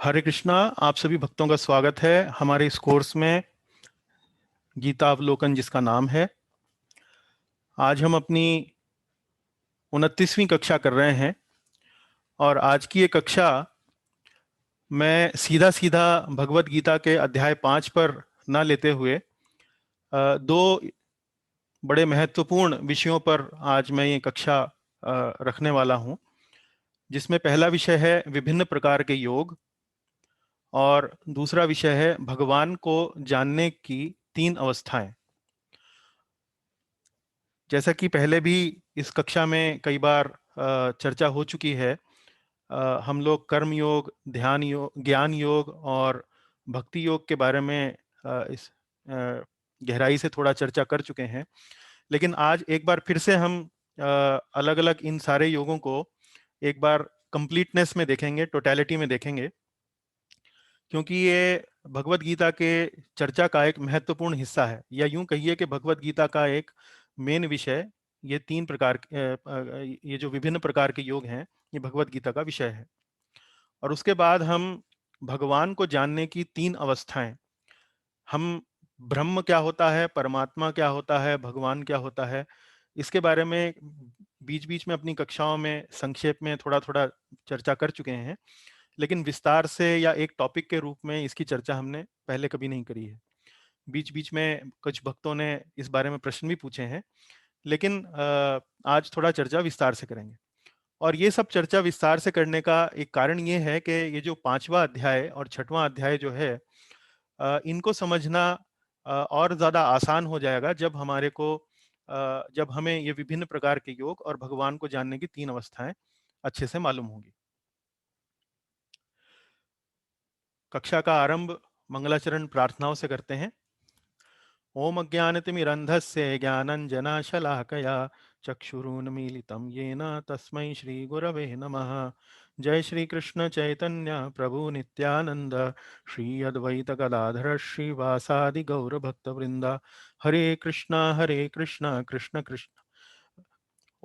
हरे कृष्णा। आप सभी भक्तों का स्वागत है हमारे इस कोर्स में, गीता अवलोकन जिसका नाम है। आज हम अपनी 29वीं कक्षा कर रहे हैं और आज की ये कक्षा मैं सीधा सीधा भगवत गीता के अध्याय 5 पर न लेते हुए दो बड़े महत्वपूर्ण विषयों पर आज मैं ये कक्षा रखने वाला हूँ, जिसमें पहला विषय है विभिन्न प्रकार के योग और दूसरा विषय है भगवान को जानने की 3 अवस्थाएं। जैसा कि पहले भी इस कक्षा में कई बार चर्चा हो चुकी है, हम लोग कर्म योग, ध्यान योग, ज्ञान योग और भक्ति योग के बारे में इस गहराई से थोड़ा चर्चा कर चुके हैं। लेकिन आज एक बार फिर से हम अलग अलग इन सारे योगों को एक बार कंप्लीटनेस में देखेंगे, टोटलिटी में देखेंगे, क्योंकि ये भगवत गीता के चर्चा का एक महत्वपूर्ण हिस्सा है, या यूं कहिए कि भगवत गीता का एक मेन विषय ये 3 प्रकार ये जो विभिन्न प्रकार के योग हैं, ये भगवत गीता का विषय है। और उसके बाद हम भगवान को जानने की 3 अवस्थाएं, हम ब्रह्म क्या होता है, परमात्मा क्या होता है, भगवान क्या होता है, इसके बारे में बीच बीच में अपनी कक्षाओं में संक्षेप में थोड़ा थोड़ा चर्चा कर चुके हैं, लेकिन विस्तार से या एक टॉपिक के रूप में इसकी चर्चा हमने पहले कभी नहीं करी है। बीच बीच में कुछ भक्तों ने इस बारे में प्रश्न भी पूछे हैं, लेकिन आज थोड़ा चर्चा विस्तार से करेंगे। और ये सब चर्चा विस्तार से करने का एक कारण ये है कि ये जो 5वां अध्याय और 6वां अध्याय जो है, इनको समझना और ज़्यादा आसान हो जाएगा जब जब हमें ये विभिन्न प्रकार के योग और भगवान को जानने की 3 अवस्थाएं अच्छे से मालूम होंगी। कक्षा का आरंभ मंगलाचरण प्रार्थनाओं से करते हैं। ओम अज्ञानतिमिरन्धस्य ज्ञानञ्जनशलाकया चक्षुरुन्मीलितं येन तस्मै श्रीगुरवे नमः। जय श्री कृष्ण चैतन्य प्रभु नित्यानंद, श्री अद्वैत गदाधर श्रीवासादि गौरभक्तवृंद। हरे कृष्ण कृष्ण कृष्ण।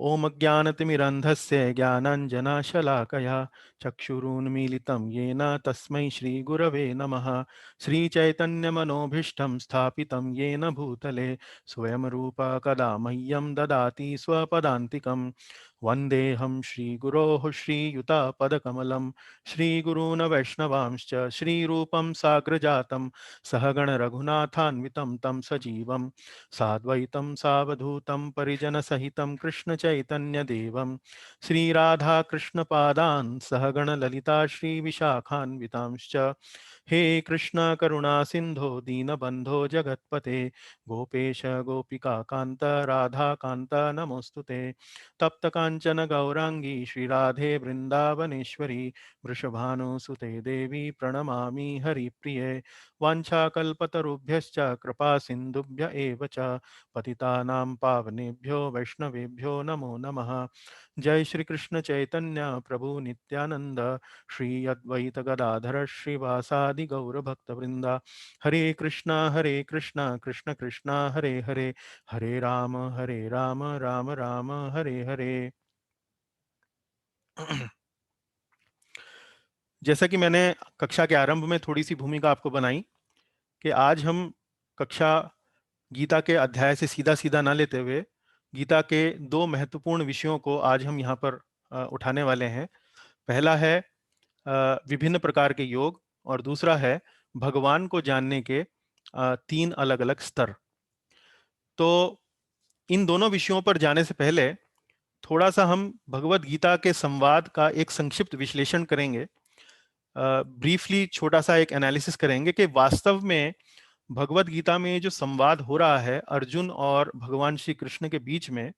ओम अज्ञानतिमिरन्धस्य ज्ञानाञ्जनशलाकया चक्षुरुन्मीलितं येन तस्मै श्रीगुरवे नमः। श्रीचैतन्यमनोभीष्टं स्थापितं येन भूतले स्वयं रूप कदा मह्यं ददाति स्वपदान्तिकं। वन्देऽहं श्रीगुरोः श्रीयुतापदकमलं, श्रीगुरून् वैष्णवांश्च श्रीरूपं साग्रजातं सहगण रघुनाथान्वितं तं सजीवं साद्वैतं सावधूतं परिजनसहितं कृष्णचैतन्यदेवं श्रीराधाकृष्णपादान् सहगण ललिता श्रीविशाखान्वितांश्च। हे कृष्ण करुणा सिंधो दीनबंधो जगत्पते, गोपेश गोपिका कांत राधा कांत नमोस्तुते। तप्त कांचन गौरांगी श्रीराधे वृंदावनेश्वरी, वृषभानुसुते देवी प्रणमामि हरिप्रिये। वाञ्छाकल्पतरुभ्यश्च कृपा सिन्धुभ्य एव च पतितानां पावनेभ्यो वैष्णवेभ्यो नमो नमः। जय श्री कृष्ण चैतन्य प्रभु नित्यानंद, श्री अद्वैत गदाधर श्रीवासादि गौरभक्तवृंद। हरे कृष्णा कृष्ण कृष्णा हरे हरे, हरे राम राम राम हरे हरे। जैसा कि मैंने कक्षा के आरंभ में थोड़ी सी भूमिका आपको बनाई कि आज हम कक्षा गीता के अध्याय से सीधा सीधा ना लेते हुए गीता के 2 महत्वपूर्ण विषयों को आज हम यहाँ पर उठाने वाले हैं। पहला है विभिन्न प्रकार के योग और दूसरा है भगवान को जानने के 3 अलग अलग स्तर। तो इन दोनों विषयों पर जाने से पहले थोड़ा सा हम भगवत गीता के संवाद का एक संक्षिप्त विश्लेषण करेंगे। ब्रीफली छोटा सा एक एनालिसिस करेंगे कि वास्तव में भगवत गीता में जो संवाद हो रहा है अर्जुन और भगवान श्री कृष्ण के बीच में,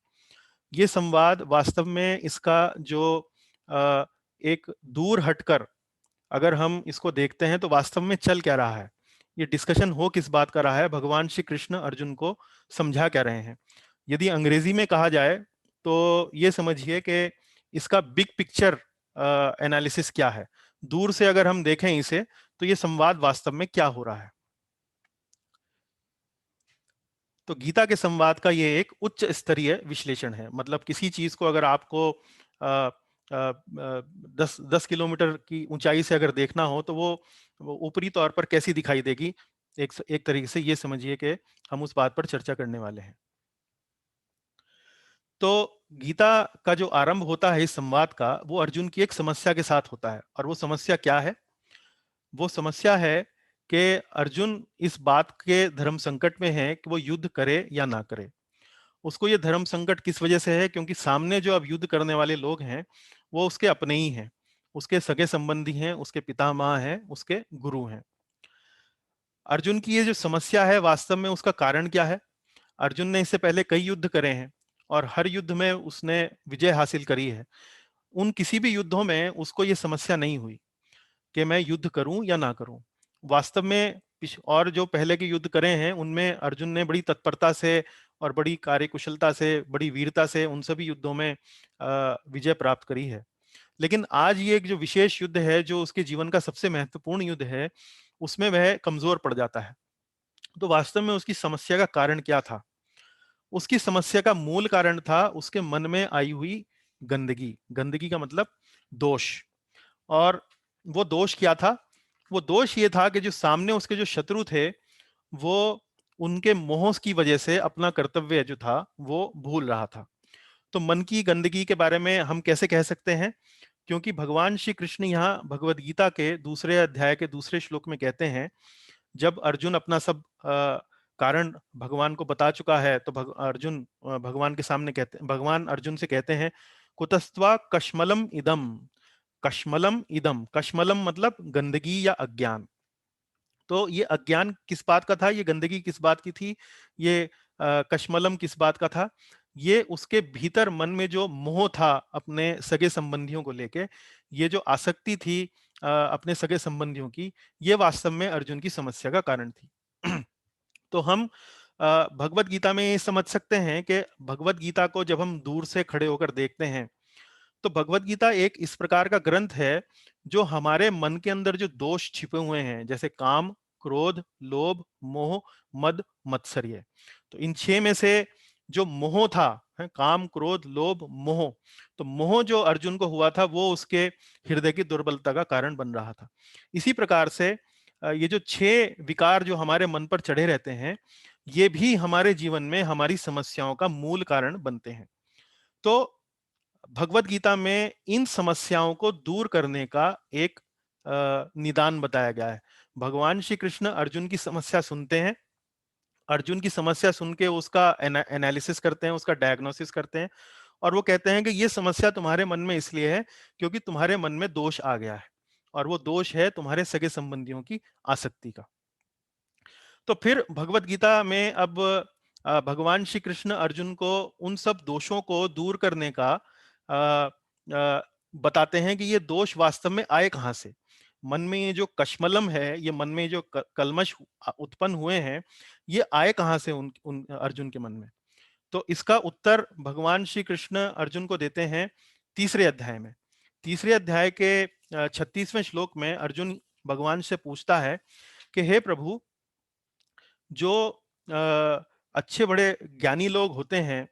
ये संवाद वास्तव में इसका जो एक दूर हटकर अगर हम इसको देखते हैं तो वास्तव में चल क्या रहा है, ये डिस्कशन हो किस बात का रहा है, भगवान श्री कृष्ण अर्जुन को समझा क्या रहे हैं। यदि अंग्रेजी में कहा जाए तो ये समझिए कि इसका बिग पिक्चर एनालिसिस क्या है। दूर से अगर हम देखें इसे तो ये संवाद वास्तव में क्या हो रहा है। तो गीता के संवाद का ये एक उच्च स्तरीय विश्लेषण है। मतलब किसी चीज को अगर आपको 10 किलोमीटर की ऊंचाई से अगर देखना हो तो वो ऊपरी तौर पर कैसी दिखाई देगी, एक तरीके से ये समझिए कि हम उस बात पर चर्चा करने वाले हैं। तो गीता का जो आरंभ होता है इस संवाद का, वो अर्जुन की एक समस्या के साथ होता है। और वो समस्या क्या है? वो समस्या है कि अर्जुन इस बात के धर्म संकट में है कि वो युद्ध करे या ना करे। उसको ये धर्म संकट किस वजह से है? क्योंकि सामने जो अब युद्ध करने वाले लोग हैं, वो उसके अपने ही हैं, उसके सगे संबंधी हैं, उसके पितामह हैं, उसके गुरु हैं। अर्जुन की ये जो समस्या है, वास्तव में उसका कारण क्या है? अर्जुन ने इससे पहले कई युद्ध करे हैं और हर युद्ध में उसने विजय हासिल करी है। उन किसी भी युद्धों में उसको ये समस्या नहीं हुई कि मैं युद्ध करूं या ना करूं। वास्तव में और जो पहले के युद्ध करे हैं उनमें अर्जुन ने बड़ी तत्परता से और बड़ी कार्यकुशलता से, बड़ी वीरता से उन सभी युद्धों में विजय प्राप्त करी है। लेकिन आज ये एक जो विशेष युद्ध है, जो उसके जीवन का सबसे महत्वपूर्ण युद्ध है, उसमें वह कमजोर पड़ जाता है। तो वास्तव में उसकी समस्या का कारण क्या था? उसकी समस्या का मूल कारण था उसके मन में आई हुई गंदगी। गंदगी का मतलब दोष। और वो दोष क्या था? वो दोष ये था कि जो सामने उसके जो शत्रु थे, वो उनके मोह की वजह से अपना कर्तव्य जो था वो भूल रहा था। तो मन की गंदगी के बारे में हम कैसे कह सकते हैं? क्योंकि भगवान श्री कृष्ण यहाँ भगवत गीता के दूसरे अध्याय के दूसरे श्लोक में कहते हैं, जब अर्जुन अपना सब कारण भगवान को बता चुका है, तो अर्जुन भगवान के सामने कहते, भगवान अर्जुन से कहते हैं, कुतस्त्वा कश्मलम इदम। कश्मलम इदम, कश्मलम मतलब गंदगी या अज्ञान। तो ये अज्ञान किस बात का था? ये गंदगी किस बात की थी? ये कश्मलम किस बात का था? ये उसके भीतर मन में जो मोह था अपने सगे संबंधियों को लेके, ये जो आसक्ति थी अपने सगे संबंधियों की, ये वास्तव में अर्जुन की समस्या का कारण थी। तो हम भगवत गीता में ये समझ सकते हैं कि भगवत गीता को जब हम दूर से खड़े होकर देखते हैं, तो भगवत गीता एक इस प्रकार का ग्रंथ है जो हमारे मन के अंदर जो दोष छिपे हुए हैं, जैसे काम, क्रोध, लोभ, मोह, मद, मत्सर्य। तो इन 6 में से जो मोह था, है, काम, क्रोध, लोभ, मोह, तो मोह जो अर्जुन को हुआ था वो उसके हृदय की दुर्बलता का कारण बन रहा था। इसी प्रकार से ये जो 6 विकार जो हमारे मन पर चढ़े रहते हैं, ये भी हमारे जीवन में हमारी समस्याओं का मूल कारण बनते हैं। तो भगवत गीता में इन समस्याओं को दूर करने का एक निदान बताया गया है। भगवान श्री कृष्ण अर्जुन की समस्या सुनते हैं, अर्जुन की समस्या सुन के उसका एनालिसिस करते हैं, उसका डायग्नोसिस करते हैं, और वो कहते हैं कि ये समस्या तुम्हारे मन में इसलिए है क्योंकि तुम्हारे मन में दोष आ गया है, और वो दोष है तुम्हारे सगे संबंधियों की आसक्ति का। तो फिर भगवत गीता में अब भगवान श्री कृष्ण अर्जुन को उन सब दोषों को दूर करने का बताते हैं कि ये दोष वास्तव में आए कहाँ से। मन में ये जो कश्मलम है, ये मन में जो कलमश उत्पन्न हुए हैं, ये आए कहाँ से उन अर्जुन के मन में? तो इसका उत्तर भगवान श्री कृष्ण अर्जुन को देते हैं तीसरे अध्याय में। तीसरे अध्याय के 36वें श्लोक में अर्जुन भगवान से पूछता है कि हे प्रभु, जो अच्छे बड़े ज्ञानी लोग होते हैं,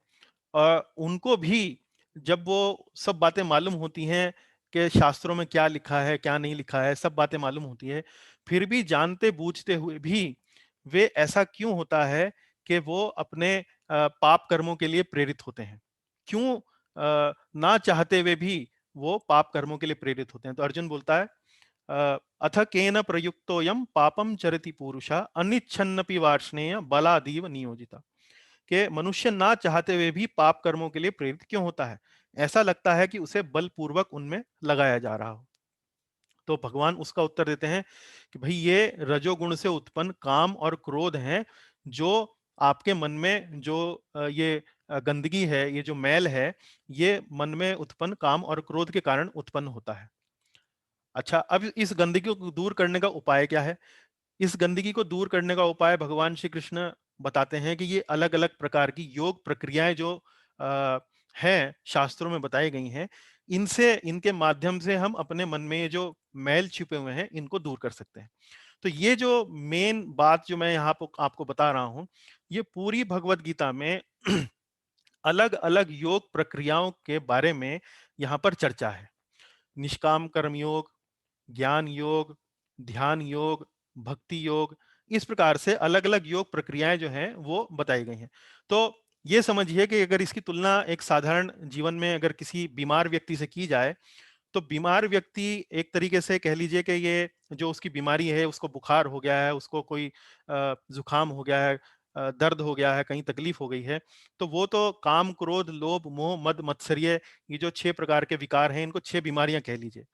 उनको भी जब वो सब बातें मालूम होती हैं कि शास्त्रों में क्या लिखा है, क्या नहीं लिखा है, सब बातें मालूम होती है, फिर भी जानते बूझते हुए भी वे ऐसा क्यों होता है कि वो अपने पाप कर्मों के लिए प्रेरित होते हैं? क्यों ना चाहते हुए भी वो पाप कर्मों के लिए प्रेरित होते हैं? तो अर्जुन बोलता है, अथ केन प्रयुक्तोयम पापम चरति पुरुषा अनिच्छन्नपि वार्ष्णेय बलादीव नियोजिता। कि मनुष्य ना चाहते हुए भी पाप कर्मों के लिए प्रेरित क्यों होता है? ऐसा लगता है कि उसे बलपूर्वक उनमें लगाया जा रहा हो। तो भगवान उसका उत्तर देते हैं कि भाई, ये रजोगुण से उत्पन्न काम और क्रोध हैं, जो आपके मन में जो ये गंदगी है, ये जो मैल है, ये मन में उत्पन्न काम और क्रोध के कारण उत्पन्न होता है। अच्छा, अब इस गंदगी को दूर करने का उपाय क्या है? इस गंदगी को दूर करने का उपाय भगवान श्री कृष्ण बताते हैं कि ये अलग अलग प्रकार की योग प्रक्रियाएं जो हैं, शास्त्रों में बताई गई हैं, इनसे, इनके माध्यम से हम अपने मन में ये जो मैल छिपे हुए हैं, इनको दूर कर सकते हैं। तो ये जो मेन बात जो मैं यहाँ पर आपको बता रहा हूँ, ये पूरी भगवत गीता में अलग अलग योग प्रक्रियाओं के बारे में यहाँ पर चर्चा है। निष्काम कर्म योग, ज्ञान योग, ध्यान योग, भक्ति योग, इस प्रकार से अलग-अलग योग प्रक्रियाएं जो हैं वो बताई गई हैं। तो ये समझिए कि अगर इसकी तुलना एक साधारण जीवन में अगर किसी बीमार व्यक्ति से की जाए, तो बीमार व्यक्ति एक तरीके से कह लीजिए कि ये जो उसकी बीमारी है, उसको बुखार हो गया है, उसको कोई जुकाम हो गया है, दर्द हो गया है, कहीं तकलीफ हो गई है, तो वो तो काम, क्रोध, लोभ, मोह, मद, मत्सर्य, ये जो 6 प्रकार के विकार हैं, इनको 6 बीमारियां कह लीजिए।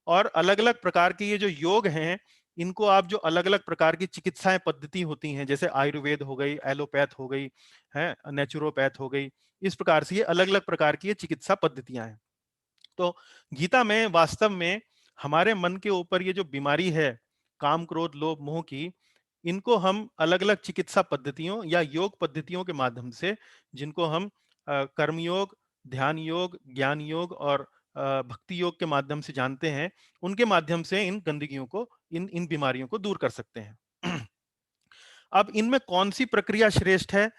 और अलग-अलग प्रकार के ये जो योग हैं, इनको आप जो अलग-अलग प्रकार की चिकित्साएं पद्धति होती हैं, जैसे आयुर्वेद हो गई, एलोपैथ हो गई, है, नेचुरोपैथ हो गई, इस प्रकार से ये अलग-अलग प्रकार की ये चिकित्सा पद्धतियां हैं। तो गीता में वास्तव में हमारे मन के ऊपर ये जो बीमारी है, काम, क्रोध, लोभ, मोह की, इनको हम अलग-अलग चिकित्सा पद्धतियों या योग पद्धतियों के माध्यम से, जिनको हम कर्म योग, ध्यान योग, ज्ञान योग और भक्ति योग के माध्यम से जानते हैं, उनके माध्यम से इन गंदगियों को, इन बीमारियों को दूर कर सकते हैं। अब इनमें कौन-सी प्रक्रिया श्रेष्ठ है?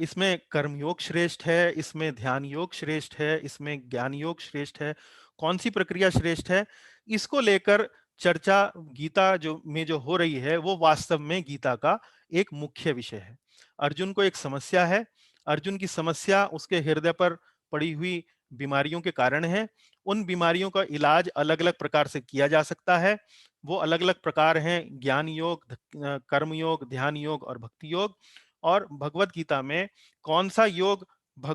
इसमें कर्मयोग श्रेष्ठ है, इसमें ध्यान योग श्रेष्ठ है, इसमें ज्ञान योग श्रेष्ठ है। कौन-सी प्रक्रिया श्रेष्ठ है? इसको लेकर चर्चा गीता जो हो रही है, वो वास्तव में गीता का एक मुख्य विषय है। अर्जुन को एक समस्या है। अर्जुन की समस्या उसके हृदय पर पड़ी हुई बीमारियों के कारण है। उन बीमारियों का इलाज अलग-अलग प्रकार से किया जा सकता है। वो अलग-अलग प्रकार हैं, ज्ञान योग, कर्म योग, ध्यान योग और भक्ति योग। और भगवत गीता में कौन सा योग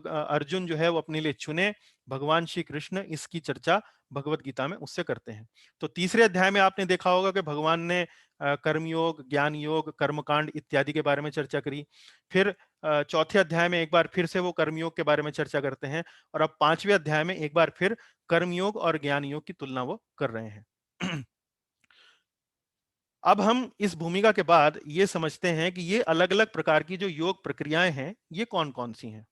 अर्जुन जो है वो अपने लिए चुने, भगवान श्री कृष्ण इसकी चर्चा भगवत गीता में उससे करते हैं। तो तीसरे अध्याय में आपने देखा होगा कि भगवान ने कर्म योग, ज्ञान योग, कर्मकांड इत्यादि के बारे में चर्चा करी। फिर चौथे अध्याय में एक बार फिर से वो कर्मयोग के बारे में चर्चा करते हैं, और अब पांचवें अध्याय में एक बार फिर कर्मयोग और ज्ञान योग की तुलना वो कर रहे हैं। अब हम इस भूमिका के बाद ये समझते हैं कि ये अलग-अलग प्रकार की जो योग प्रक्रियाएं हैं, ये कौन-कौन सी हैं।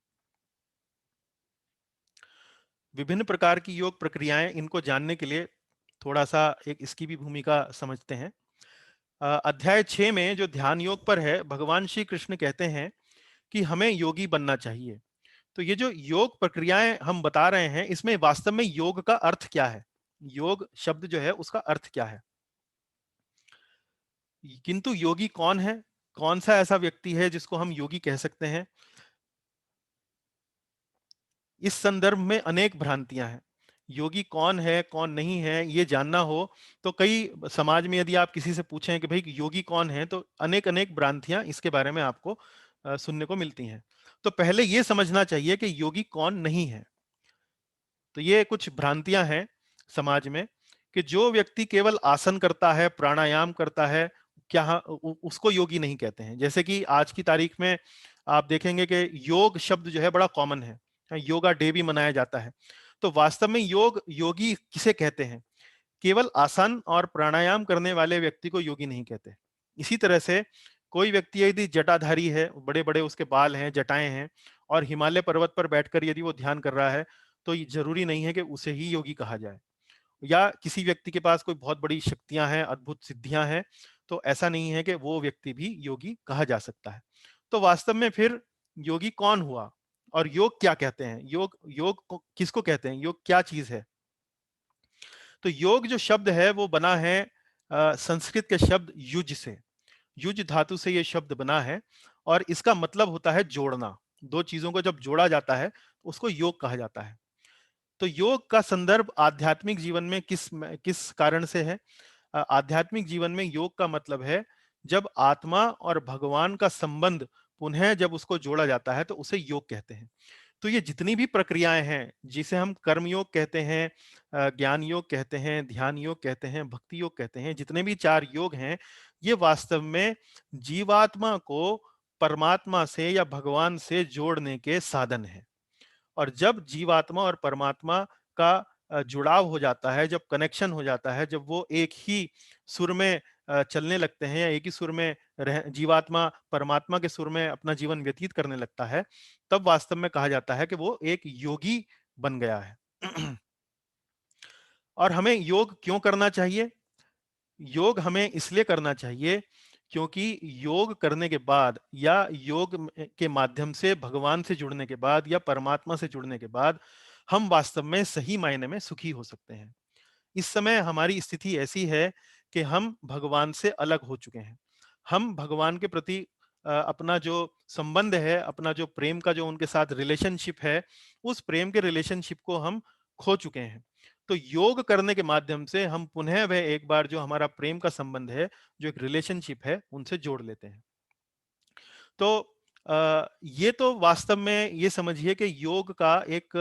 विभिन्न प्रकार की योग प्रक्रियाएं, इनको जानने के लिए थोड़ा सा एक इसकी भी भूमिका समझते हैं। अध्याय 6 में जो ध्यान योग पर है, भगवान श्री कृष्ण कहते हैं कि हमें योगी बनना चाहिए। तो ये जो योग प्रक्रियाएं हम बता रहे हैं, इसमें वास्तव में योग का अर्थ क्या है? योग शब्द जो है उसका अर्थ क्या है? किंतु योगी कौन है? कौन सा ऐसा व्यक्ति है जिसको हम योगी कह सकते हैं? इस संदर्भ में अनेक भ्रांतियां हैं। योगी कौन है, कौन नहीं है, ये जानना हो तो कई समाज में यदि आप किसी से पूछें कि भाई योगी कौन है, तो अनेक अनेक भ्रांतियां इसके बारे में आपको सुनने को मिलती हैं। तो पहले ये समझना चाहिए कि योगी कौन नहीं है। तो ये कुछ भ्रांतियां हैं समाज में कि जो व्यक्ति केवल आसन करता है, प्राणायाम करता है, क्या उसको योगी नहीं कहते हैं। जैसे कि आज की तारीख में आप देखेंगे कि योग शब्द जो है बड़ा कॉमन है, योगा डे भी मनाया जाता है। तो वास्तव में योगी किसे कहते हैं? केवल आसन और प्राणायाम करने वाले व्यक्ति को योगी नहीं कहते। इसी तरह से कोई व्यक्ति यदि जटाधारी है, बड़े-बड़े उसके बाल हैं, जटाएं हैं, और हिमालय पर्वत पर बैठकर यदि वो ध्यान कर रहा है, तो ये जरूरी नहीं है कि उसे ही योगी कहा जाए। या किसी व्यक्ति के पास कोई बहुत बड़ी शक्तियां हैं, अद्भुत सिद्धियां हैं, तो ऐसा नहीं है कि वो व्यक्ति भी योगी कहा जा सकता है। तो वास्तव में फिर योगी कौन हुआ और योग क्या कहते हैं? योग योग किसको कहते हैं? योग क्या चीज है? तो योग जो शब्द है वो बना है संस्कृत के शब्द युज से। युज धातु से ये शब्द बना है, और इसका मतलब होता है जोड़ना। दो चीजों को जब जोड़ा जाता है, उसको योग कहा जाता है। तो योग का संदर्भ आध्यात्मिक जीवन में किस कारण से है? आध्यात्मिक जीवन में योग का मतलब है जब आत्मा और भगवान का संबंध पुनः जब उसको जोड़ा जाता है, तो उसे योग कहते हैं। तो ये जितनी भी प्रक्रियाएं हैं, जिसे हम कर्म योग कहते हैं, ज्ञान योग कहते हैं, ध्यान योग कहते हैं, भक्ति योग कहते हैं, जितने भी 4 योग हैं, ये वास्तव में जीवात्मा को परमात्मा से या भगवान से जोड़ने के साधन हैं। और जब जीवात्मा और परमात्मा का जुड़ाव हो जाता है, जब कनेक्शन हो जाता है, जब वो एक ही सुर में चलने लगते हैं, या एक ही सुर में जीवात्मा परमात्मा के सुर में अपना जीवन व्यतीत करने लगता है, तब वास्तव में कहा जाता है कि वो एक योगी बन गया है। और हमें योग क्यों करना चाहिए? योग हमें इसलिए करना चाहिए क्योंकि योग करने के बाद, या योग के माध्यम से भगवान से जुड़ने के बाद, या परमात्मा से जुड़ने के बाद, हम वास्तव में सही मायने में सुखी हो सकते हैं। इस समय हमारी स्थिति ऐसी है कि हम भगवान से अलग हो चुके हैं। हम भगवान के प्रति अपना जो संबंध है, अपना जो प्रेम का जो उनके साथ रिलेशनशिप है, उस प्रेम के रिलेशनशिप को हम खो चुके हैं। तो योग करने के माध्यम से हम पुनः वह एक बार जो हमारा प्रेम का संबंध है, जो एक रिलेशनशिप है, उनसे जोड़ लेते हैं। तो ये तो वास्तव में ये समझिए कि योग का एक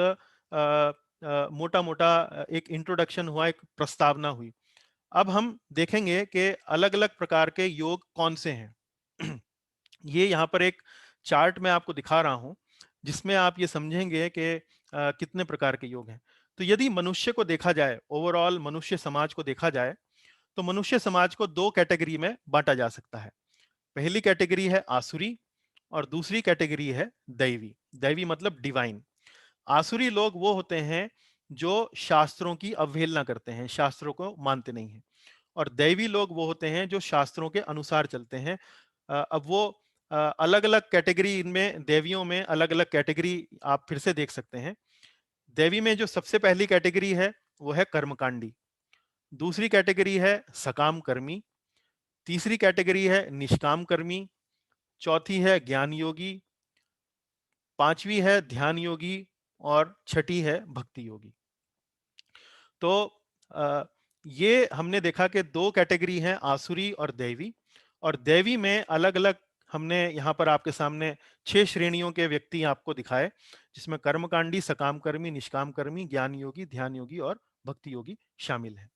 मोटा-मोटा एक इंट्रोडक्शन हुआ, एक प्रस्तावना हुई। अब हम देखेंगे कि अलग-अलग प्रकार के योग कौन से हैं। ये यहाँ पर एक चार्ट मैं आपको दिखा रहा हूँ, जिसमें आप ये समझेंगे कि कितने प्रकार के योग हैं। तो यदि मनुष्य को देखा जाए, ओवरऑल मनुष्य समाज को देखा जाए, तो मनुष्य समाज को 2 कैटेगरी में बाँटा जा सकता है। पहली कैटेगरी है आसुरी और दूसरी कैटेगरी है दैवी। दैवी मतलब डिवाइन। आसुरी लोग वो होते हैं जो शास्त्रों की अवहेलना करते हैं, शास्त्रों को मानते नहीं हैं। और दैवी लोग वो होते हैं जो शास्त्रों के अनुसार चलते हैं। अब वो अलग-अलग कैटेगरी, इनमें देवियों में अलग-अलग कैटेगरी आप फिर से देख सकते हैं। देवी में जो सबसे पहली कैटेगरी है, वो है कर्मकांडी। दूसरी कैटेगरी है सकाम कर्मी। तीसरी कैटेगरी है निष्काम कर्मी। चौथी है ज्ञान योगी। पांचवी है ध्यान योगी और छठी है भक्ति योगी। तो अ, ये हमने देखा कि 2 कैटेगरी हैं, आसुरी और दैवी। और दैवी में अलग-अलग हमने यहाँ पर आपके सामने 6 श्रेणियों के व्यक्ति आपको दिखाए, जिसमें कर्मकांडी, सकाम कर्मी, निष्काम कर्मी, ज्ञान योगी, ध्यान योगी और भक्ति योगी शामिल हैं।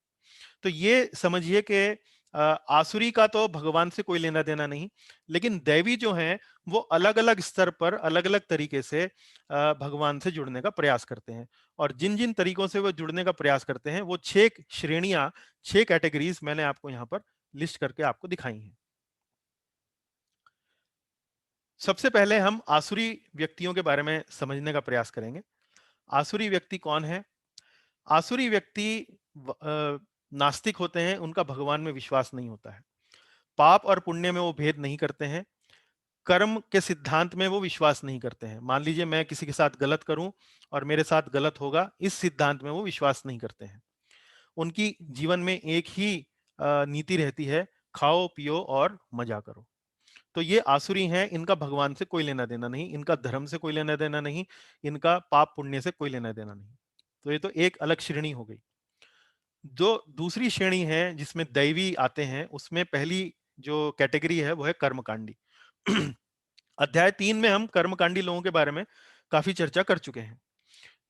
तो ये समझिए कि आसुरी का तो भगवान से कोई लेना-देना नहीं, लेकिन दैवी जो हैं, वो अलग-अलग स्तर पर, अलग-अलग तरीके से भगवान से जुड़ने का प्रयास करते हैं। और जिन-जिन तरीकों से वो जुड़ने का प्रयास करते हैं, वो 6 श्रेणियाँ, 6 कैटेगरीज़ मैंने आपको यहाँ पर लिस्ट करके आपको दिखाई हैं। सबसे पहले हम आसुरी व्यक्तियों के बारे में समझने का प्रयास करेंगे। आसुरी व्यक्ति कौन है? आसुरी व्यक्ति नास्तिक होते हैं, उनका भगवान में विश्वास नहीं होता है। पाप और पुण्य में वो भेद नहीं करते हैं। कर्म के सिद्धांत में वो विश्वास नहीं करते हैं। मान लीजिए मैं किसी के साथ गलत करूं और मेरे साथ गलत होगा, इस सिद्धांत में वो विश्वास नहीं करते हैं। उनकी जीवन में एक ही नीति रहती है, खाओ पियो और मजा करो। तो ये आसुरी हैं, इनका भगवान से कोई लेना देना नहीं, इनका धर्म से कोई लेना देना नहीं, इनका पाप पुण्य से कोई लेना देना नहीं। तो ये तो एक अलग श्रेणी हो गई। जो दूसरी श्रेणी है जिसमें दैवी आते हैं, उसमें पहली जो कैटेगरी है वो है कर्मकांडी। अध्याय 3 में हम कर्मकांडी लोगों के बारे में काफी चर्चा कर चुके हैं।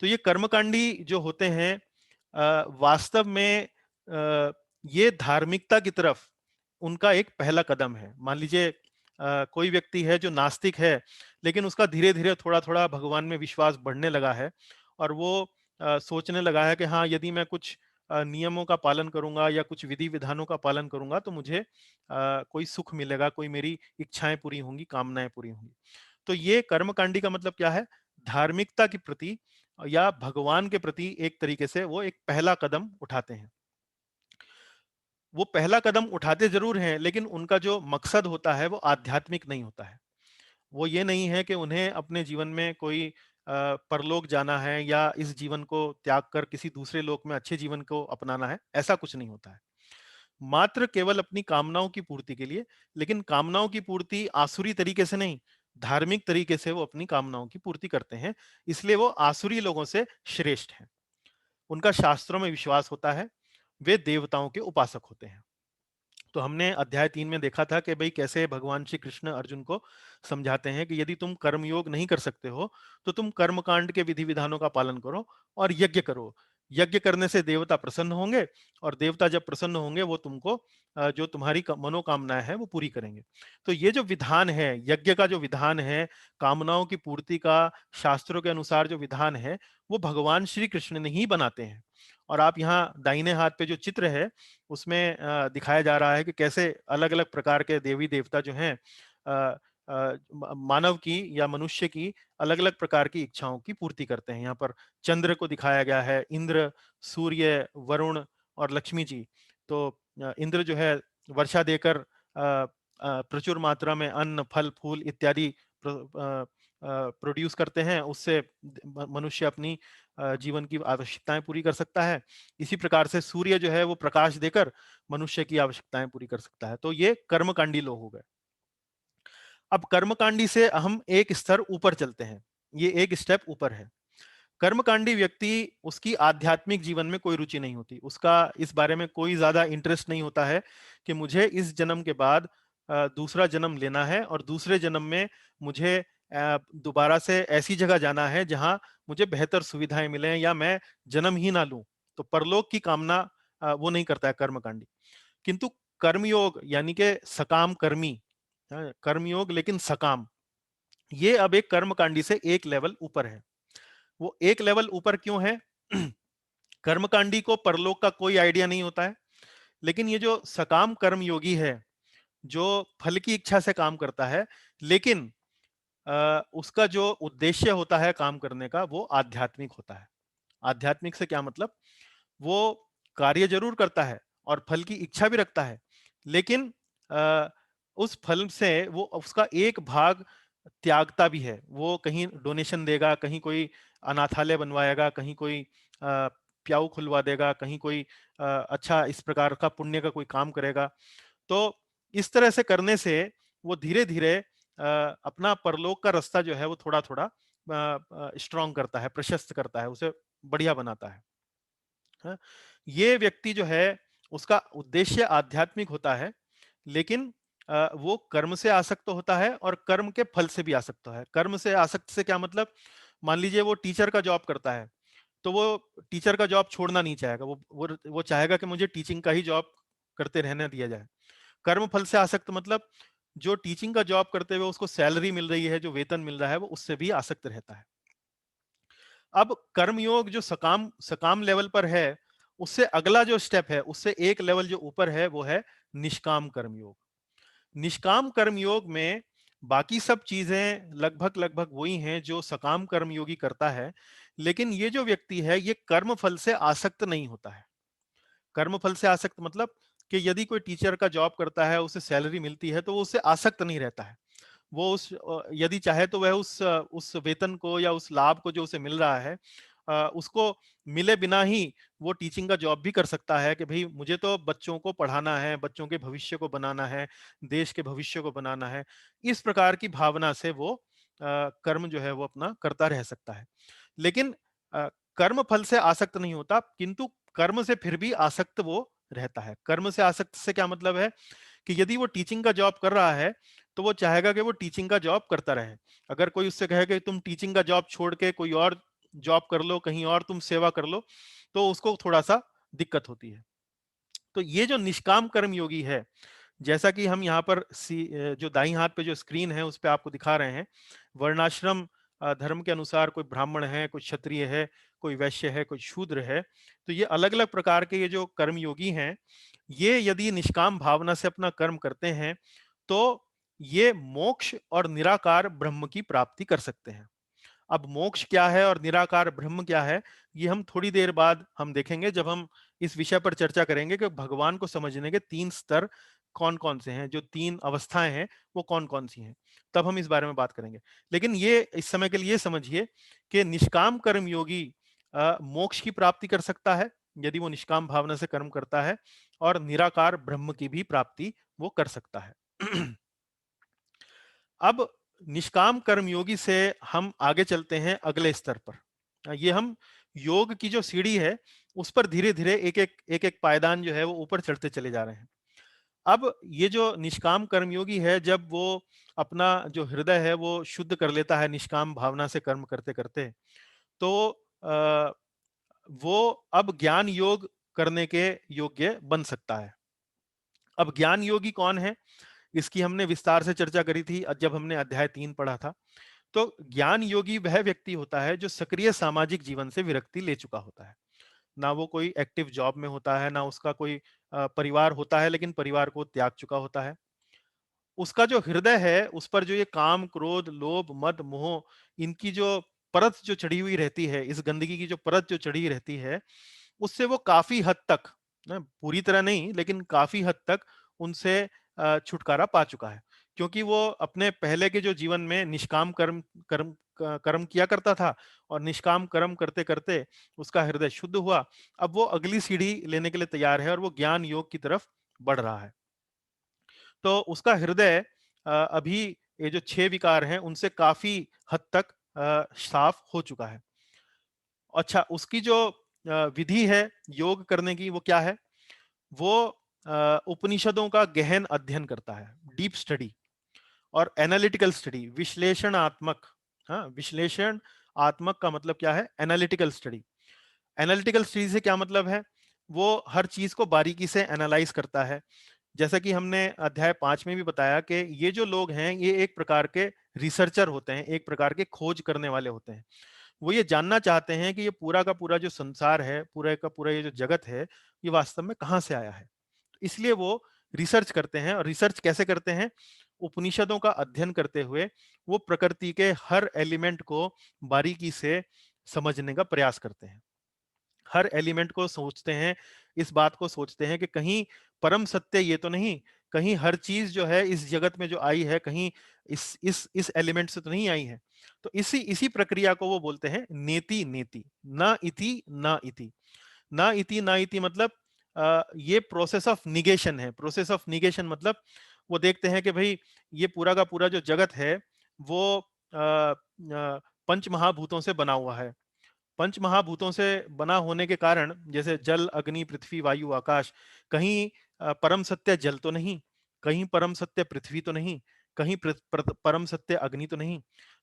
तो ये कर्मकांडी जो होते हैं, वास्तव में ये धार्मिकता की तरफ उनका एक पहला कदम है। मान लीजिए कोई व्यक्ति है जो नास्तिक है, लेकिन उसका धीरे-धीरे, थोड़ा-थोड़ा भगवान में विश्वास बढ़ने लगा है और वो सोचने लगा है कि हाँ, यदि मैं कुछ नियमों का पालन करूँगा या कुछ विधि-विधानों का पालन करूँगा तो मुझे कोई सुख मिलेगा, कोई मेरी इच्छाएँ पूरी होंगी, कामनाएँ पूरी होंगी। तो ये कर्मकांडी का मतलब क्या है? धार्मिकता के प्रति या भगवान के प्रति एक तरीके से वो एक पहला कदम उठाते हैं। वो पहला कदम उठाते ज़रूर हैं, लेकिन उनका जो मकसद होता है वो आध्यात्मिक नहीं होता है। वो ये नहीं है कि उन्हें अपने जीवन में कोई परलोक जाना है या इस जीवन को त्याग कर किसी दूसरे लोक में अच्छे जीवन को अपनाना है, ऐसा कुछ नहीं होता है। मात्र केवल अपनी कामनाओं की पूर्ति के लिए, लेकिन कामनाओं की पूर्ति आसुरी तरीके से नहीं, धार्मिक तरीके से वो अपनी कामनाओं की पूर्ति करते हैं, इसलिए वो आसुरी लोगों से श्रेष्ठ हैं। उनका शास्त्रों में विश्वास होता है, वे देवताओं के उपासक होते हैं। तो हमने अध्याय 3 में देखा था कि भई कैसे भगवान श्री कृष्ण अर्जुन को समझाते हैं कि यदि तुम कर्मयोग नहीं कर सकते हो, तो तुम कर्मकांड के विधि-विधानों का पालन करो और यज्ञ करो। यज्ञ करने से देवता प्रसन्न होंगे और देवता जब प्रसन्न होंगे वो तुमको जो तुम्हारी मनोकामनाएँ हैं वो पूरी करेंगे। तो ये जो विधान है, यज्ञ का जो विधान है, कामनाओं की पूर्ति का शास्त्रों के अनुसार जो विधान है, वो भगवान श्री कृष्ण ने ही बनाते हैं। और आप यहाँ दाहिने हाथ पे जो चित्र है उसमें दिखाया जा रहा है कि कैसे अलग-अलग प्रकार के देवी-देवता जो हैं अ मानव की या मनुष्य की अलग-अलग प्रकार की इच्छाओं की पूर्ति करते हैं। यहाँ पर चंद्र को दिखाया गया है, इंद्र, सूर्य, वरुण और लक्ष्मी जी। तो इंद्र जो है वर्षा देकर प्रचुर मात्रा में अन्न, फल, फूल इत्यादि प्रोड्यूस करते हैं, उससे मनुष्य अपनी जीवन की आवश्यकताएं पूरी कर सकता है। इसी प्रकार से सूर्य जो है वो प्रकाश देकर मनुष्य की आवश्यकताएं पूरी कर सकता है। तो ये कर्मकांडी लोग हो गए। अब कर्मकांडी से हम एक स्तर ऊपर चलते हैं, ये एक स्टेप ऊपर है। कर्मकांडी व्यक्ति, उसकी आध्यात्मिक जीवन में कोई रुचि नहीं होती, उसका इस बारे में कोई ज्यादा इंटरेस्ट नहीं होता है कि मुझे इस जन्म के बाद दूसरा जन्म लेना है और दूसरे जन्म में मुझे दोबारा से ऐसी जगह जाना है जहां मुझे बेहतर सुविधाएं मिलें या मैं जन्म ही ना लूं। तो परलोक की कामना वो नहीं करता है कर्मकांडी। किंतु कर्मयोग यानी कि सकाम कर्मी, कर्मयोग लेकिन सकाम, ये अब एक कर्मकांडी से एक लेवल ऊपर है। वो एक लेवल ऊपर क्यों है? कर्मकांडी को परलोक का कोई आइडिया नहीं होता है, लेकिन ये जो सकाम कर्मयोगी है, जो फल की इच्छा से काम करता है, लेकिन उसका जो उद्देश्य होता है काम करने का वो आध्यात्मिक होता है। आध्यात्मिक से क्या मतलब? वो कार्य जरूर करता है और फल की इच्छा भी रखता है, लेकिन उस फल से वो उसका एक भाग त्यागता भी है। वो कहीं डोनेशन देगा, कहीं कोई अनाथालय बनवाएगा, कहीं कोई प्याऊ खुलवा देगा, कहीं कोई अच्छा इस प्रकार का पुण्य का कोई काम करेगा। तो इस तरह से करने से वो धीरे धीरे अपना परलोक का रास्ता जो है वो थोड़ा थोड़ा स्ट्रांग करता है, प्रशस्त करता है, उसे बढ़िया बनाता है। हाँ? ये व्यक्ति जो है उसका उद्देश्य आध्यात्मिक होता है, लेकिन वो कर्म से आसक्त होता है और कर्म के फल से भी आसक्त है। कर्म से आसक्त से क्या मतलब? मान लीजिए वो टीचर का जॉब करता है, तो वो टीचर का जॉब छोड़ना नहीं चाहेगा, वो चाहेगा कि मुझे टीचिंग का ही जॉब करते रहने दिया जाए। कर्म फल से आसक्त मतलब जो टीचिंग का जॉब करते हुए उसको सैलरी मिल रही है, जो वेतन मिल रहा है, वो उससे भी आसक्त रहता है। अब कर्मयोग जो सकाम सकाम लेवल पर है, उससे अगला जो स्टेप है, उससे एक लेवल जो ऊपर है, वो है निष्काम कर्मयोग। निष्काम कर्मयोग में बाकी सब चीजें लगभग लगभग वही हैं जो सकाम कर्मयोगी करता है, लेकिन ये जो व्यक्ति है ये कर्म फल से आसक्त नहीं होता है। कर्म फल से आसक्त मतलब कि यदि कोई टीचर का जॉब करता है, उसे सैलरी मिलती है, तो वो उससे आसक्त नहीं रहता है। वो यदि चाहे तो वह उस वेतन को या उस लाभ को जो उसे मिल रहा है, उसको मिले बिना ही वो टीचिंग का जॉब भी कर सकता है कि भाई मुझे तो बच्चों को पढ़ाना है, बच्चों के भविष्य को बनाना है, देश के भविष्य को बनाना है। इस प्रकार की भावना से वो कर्म जो है वो अपना करता रह सकता है। लेकिन कर्म फल से आसक्त नहीं होता, किंतु कर्म से फिर भी आसक्त वो रहता है। कर्म से आसक्त से क्या मतलब है कि यदि वो टीचिंग का जॉब कर रहा है, तो वो चाहेगा कि वो टीचिंग का जॉब करता रहे। अगर कोई उससे कहे कि तुम टीचिंग का जॉब छोड़ के कोई और जॉब कर लो, कहीं और तुम सेवा कर लो, तो उसको थोड़ा सा दिक्कत होती है। तो ये जो निष्काम कर्म योगी है, जैसा कि हम यहाँ पर जो दाईं हाथ पे जो स्क्रीन है उस पे आपको दिखा रहे हैं, वर्णाश्रम धर्म के अनुसार कोई ब्राह्मण है, कोई क्षत्रिय है, कोई वैश्य है, कोई शूद्र है। तो ये अलग अलग प्रकार के ये जो कर्म योगी हैं, ये यदि निष्काम भावना से अपना कर्म करते हैं, तो ये मोक्ष और निराकार ब्रह्म की प्राप्ति कर सकते हैं। अब मोक्ष क्या है और निराकार ब्रह्म क्या है, ये हम थोड़ी देर बाद हम देखेंगे, जब हम इस विषय पर चर्चा करेंगे कि भगवान को समझने के 3 स्तर कौन-कौन से हैं, जो 3 अवस्थाएं हैं, वो कौन-कौन सी हैं। तब हम इस बारे में बात करेंगे। लेकिन ये इस समय के लिए समझिए कि निष्काम कर्म योगी मोक्ष की प्राप्ति कर सकता है, यदि वो निष्काम भावना से कर्म करता है, और निराकार ब्रह्म की भी प्राप्ति वो कर सकता है। अब निष्काम कर्मयोगी से हम आगे चलते हैं अगले स्तर पर। ये हम योग की जो सीढ़ी है उस पर धीरे धीरे एक एक पायदान जो है वो ऊपर चढ़ते चले जा रहे हैं। अब ये जो निष्काम कर्मयोगी है, जब वो अपना जो हृदय है वो शुद्ध कर लेता है निष्काम भावना से कर्म करते करते, तो अ, वो अब ज्ञान योग करने के योग्य बन सकता है। अब ज्ञान योगी कौन है, इसकी हमने विस्तार से चर्चा करी थी जब हमने अध्याय 3 पढ़ा था। तो ज्ञान योगी वह व्यक्ति होता है जो सक्रिय सामाजिक जीवन से विरक्ति ले चुका होता है। ना वो कोई एक्टिव जॉब में होता है, ना उसका कोई परिवार होता है, लेकिन परिवार को त्याग चुका होता है। उसका जो हृदय है उस पर जो ये काम, क्रोध, लोभ, मद, मोह, इनकी जो परत जो चढ़ी हुई रहती है, इस गंदगी की जो परत जो चढ़ी रहती है, उससे वो काफी हद तक, ना पूरी तरह नहीं लेकिन काफी हद तक उनसे छुटकारा पा चुका है। क्योंकि वो अपने पहले के जो जीवन में निष्काम कर्म कर्म कर्म किया करता था, और निष्काम कर्म करते करते उसका हृदय शुद्ध हुआ। अब वो अगली सीढ़ी लेने के लिए तैयार है और वो ज्ञान योग की तरफ बढ़ रहा है। तो उसका हृदय अभी ये जो 6 विकार हैं उनसे काफी हद तक साफ हो चुका है। अच्छा, उसकी जो विधि है योग करने की, वो क्या है? वो उपनिषदों का गहन अध्ययन करता है, डीप स्टडी और एनालिटिकल स्टडी, विश्लेषणात्मक। हाँ, विश्लेषण आत्मक का मतलब क्या है? Analytical study. एनालिटिकल स्टडी से क्या मतलब है? वो हर चीज को बारीकी से एनालाइज करता है। जैसा कि हमने अध्याय 5 में भी बताया कि ये जो लोग हैं ये एक प्रकार के रिसर्चर होते हैं, एक प्रकार के खोज करने वाले होते हैं। वो ये जानना चाहते हैं कि ये पूरा का पूरा जो संसार है, पूरा का पूरा ये जो जगत है, ये वास्तव में कहाँ से आया है। इसलिए वो रिसर्च करते हैं। और रिसर्च कैसे करते हैं? उपनिषदों का अध्ययन करते हुए वो प्रकृति के हर एलिमेंट को बारीकी से समझने का प्रयास करते हैं। हर एलिमेंट को सोचते हैं, इस बात को सोचते हैं कि कहीं परम सत्य ये तो नहीं, कहीं हर चीज जो है इस जगत में जो आई है, कहीं इस एलिमेंट से तो नहीं आई है। तो इसी इसी प्रक्रिया को वो बोलते हैं नेति नेति, ना इति ना इति। ना इति ना इति मतलब ये प्रोसेस ऑफ निगेशन है। प्रोसेस ऑफ निगेशन मतलब वो देखते हैं कि भाई ये पूरा का पूरा जो जगत है वो पंच महाभूतों से बना हुआ है। पंच महाभूतों से बना होने के कारण, जैसे जल, अग्नि, पृथ्वी, वायु, आकाश, कहीं परम सत्य जल तो नहीं, कहीं परम सत्य पृथ्वी तो नहीं, कहीं परम सत्य अग्नि तो नहीं।